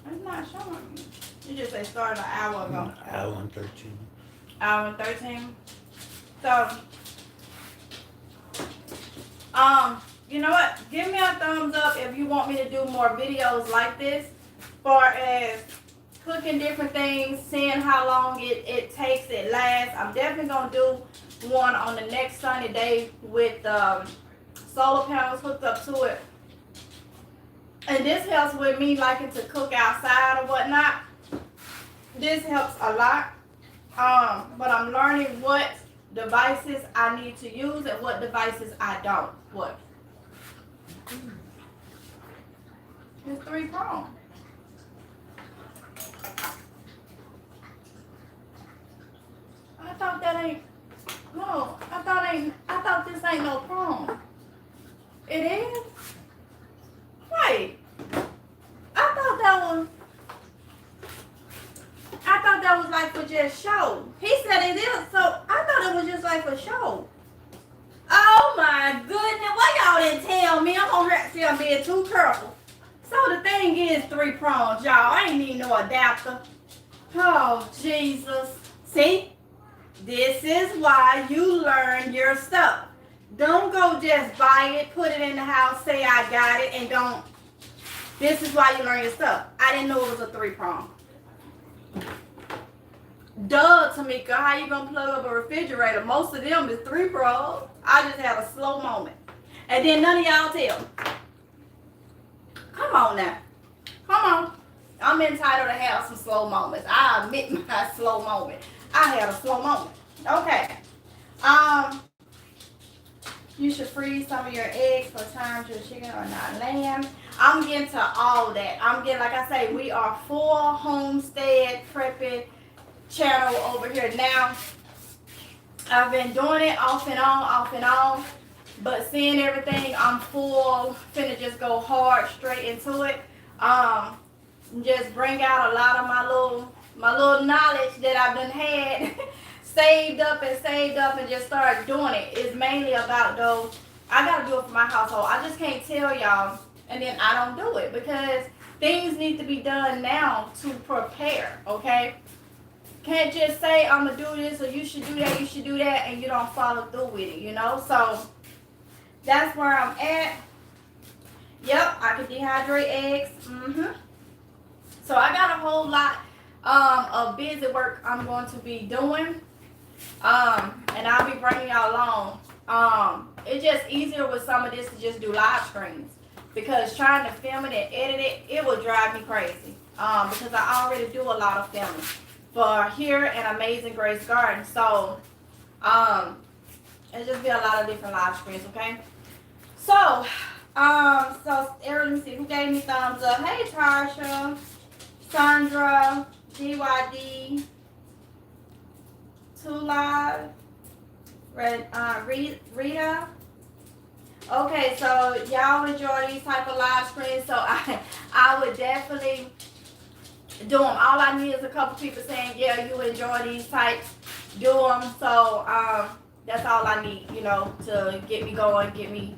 It's not showing me. You just say started an hour ago. Hour and 13. Hour and 13. So, you know what? Give me a thumbs up if you want me to do more videos like this, far as cooking different things, seeing how long it takes, it lasts. I'm definitely gonna do one on the next sunny day with solar panels hooked up to it. And this helps with me liking to cook outside or whatnot. This helps a lot. But I'm learning what devices I need to use and what devices I don't. What? It's 3 prong. I thought that ain't. No, I thought this ain't no prong. It is? Wait. I thought that was like for just show. He said it is, so I thought it was just like for show. Oh my goodness, why y'all didn't tell me? I'm over here see I'm being too careful. So the thing is 3 prongs, y'all. I ain't need no adapter. Oh Jesus. See? This is why you learn your stuff. Don't go just buy it, put it in the house, say I got it, and don't. This is why you learn your stuff. I didn't know it was a 3 prong. Duh, Tamika, how you gonna plug up a refrigerator? Most of them is 3 prongs. I just had a slow moment. And then none of y'all tell me. Come on now. Come on. I'm entitled to have some slow moments. I admit my slow moment. I had a slow moment. Okay. You should freeze some of your eggs for time to chicken or not lamb. I'm getting to all that. I'm getting, like I say, we are full homestead prepping channel over here now. I've been doing it off and on. But seeing everything, I'm full. Finna just go hard straight into it. Just bring out a lot of my little knowledge that I've done had saved up and just start doing it. It's mainly about those. I gotta do it for my household. I just can't tell y'all and then I don't do it because things need to be done now to prepare, okay? Can't just say I'm gonna do this or you should do that, and you don't follow through with it, you know? So that's where I'm at. Yep, I can dehydrate eggs. So I got a whole lot of busy work I'm going to be doing. And I'll be bringing y'all along. It's just easier with some of this to just do live streams. Because trying to film it and edit it will drive me crazy. Because I already do a lot of filming for here and Amazing Grace Garden. So, it'll just be a lot of different live streams, okay? So, let me see who gave me thumbs up. Hey, Tarsha, Sandra, DYD, 2 Live, Rita. Okay, so y'all enjoy these type of live streams, so I would definitely do them. All I need is a couple people saying, yeah, you enjoy these types, do them. So that's all I need, you know, to get me going, get me,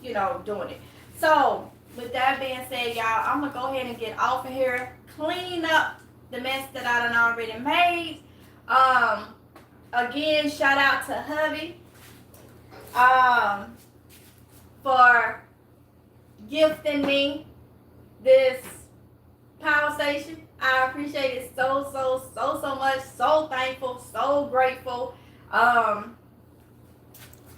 you know, doing it. So with that being said, y'all, I'm gonna go ahead and get off of here, clean up the mess that I done already made. Again, shout out to hubby for gifting me this power station. I appreciate it so much. So thankful, so grateful.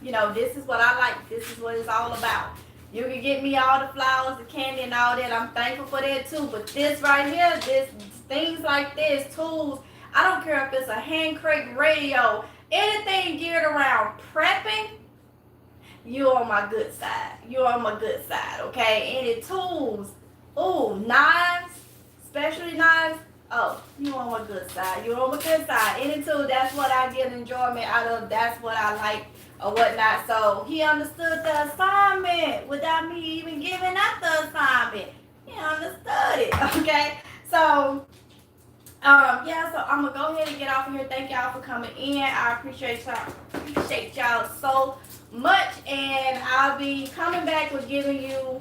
You know, this is what I like. This is what it's all about. You can get me all the flowers, the candy, and all that. I'm thankful for that too. But this right here, things like this, tools. I don't care if it's a hand crank radio, anything geared around prepping. You on my good side. You on my good side, okay? Any tools, knives, especially knives. Oh, you on my good side. You on my good side. Any tool, that's what I get enjoyment out of. That's what I like or whatnot. So he understood the assignment without me even giving out the assignment. He understood it, okay? So, yeah, so I'm gonna go ahead and get off of here. Thank y'all for coming in. I appreciate y'all so much, and I'll be coming back with giving you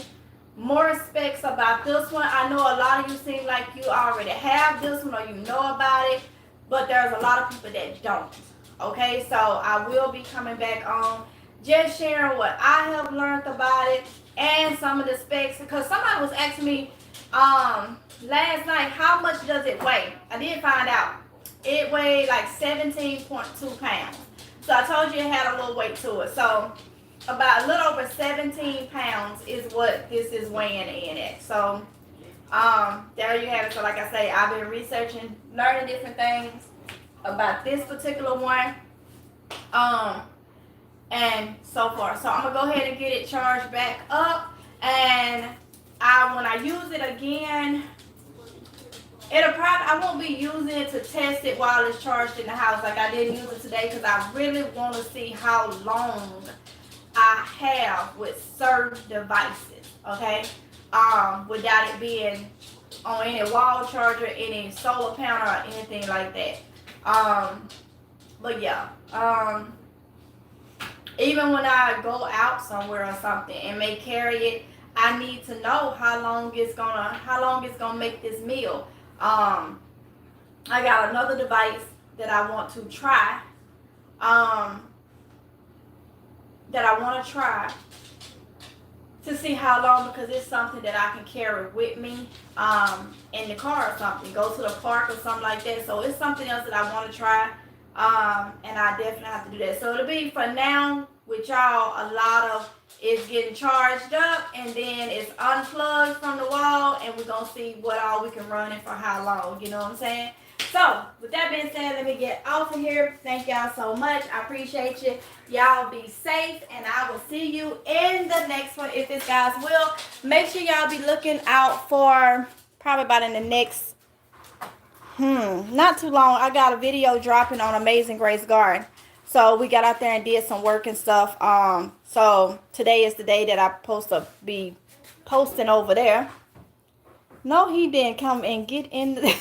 more specs about this one. I know a lot of you seem like you already have this one or you know about it, but there's a lot of people that don't. Okay, so I will be coming back on just sharing what I have learned about it and some of the specs, because somebody was asking me last night, how much does it weigh? I did find out. It weighed like 17.2 pounds. So I told you it had a little weight to it. So about a little over 17 pounds is what this is weighing in at. So there you have it. So like I say, I've been researching, learning different things about this particular one. And so forth. So I'm gonna go ahead and get it charged back up, and when I use it again, I won't be using it to test it while it's charged in the house like I didn't use it today, because I really want to see how long I have with certain devices, okay, without it being on any wall charger, any solar panel, or anything like that. But yeah, even when I go out somewhere or something and may carry it, I need to know how long it's gonna make this meal. I got another device that I want to try. To see how long, because it's something that I can carry with me in the car or something. Go to the park or something like that. So it's something else that I want to try. And I definitely have to do that. So it'll be, for now with y'all, a lot of it's getting charged up and then it's unplugged from the wall, and we're gonna see what all we can run it for how long, you know what I'm saying? So with that being said, let me get off of here. Thank y'all so much. I appreciate you. Y'all be safe, and I will see you in the next one, if this guys will. Make sure y'all be looking out for, probably about in the next not too long, I got a video dropping on Amazing Grace Garden. So we got out there and did some work and stuff. So today is the day that I'm supposed to be posting over there. No, he didn't come and get in the what's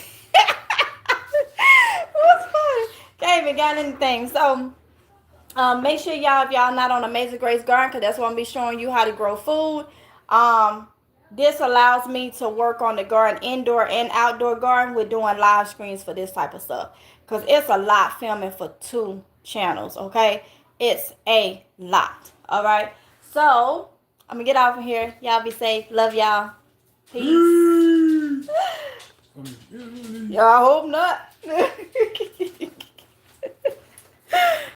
funny? Can't even got anything. So make sure y'all, if y'all not on Amazing Grace Garden, because that's what I'm gonna be showing you how to grow food. This allows me to work on the garden, indoor and outdoor garden. We're doing live streams for this type of stuff, because it's a lot filming for 2 channels, okay? It's a lot, all right? So I'm gonna get off of here. Y'all be safe. Love y'all. Peace. Y'all hope not.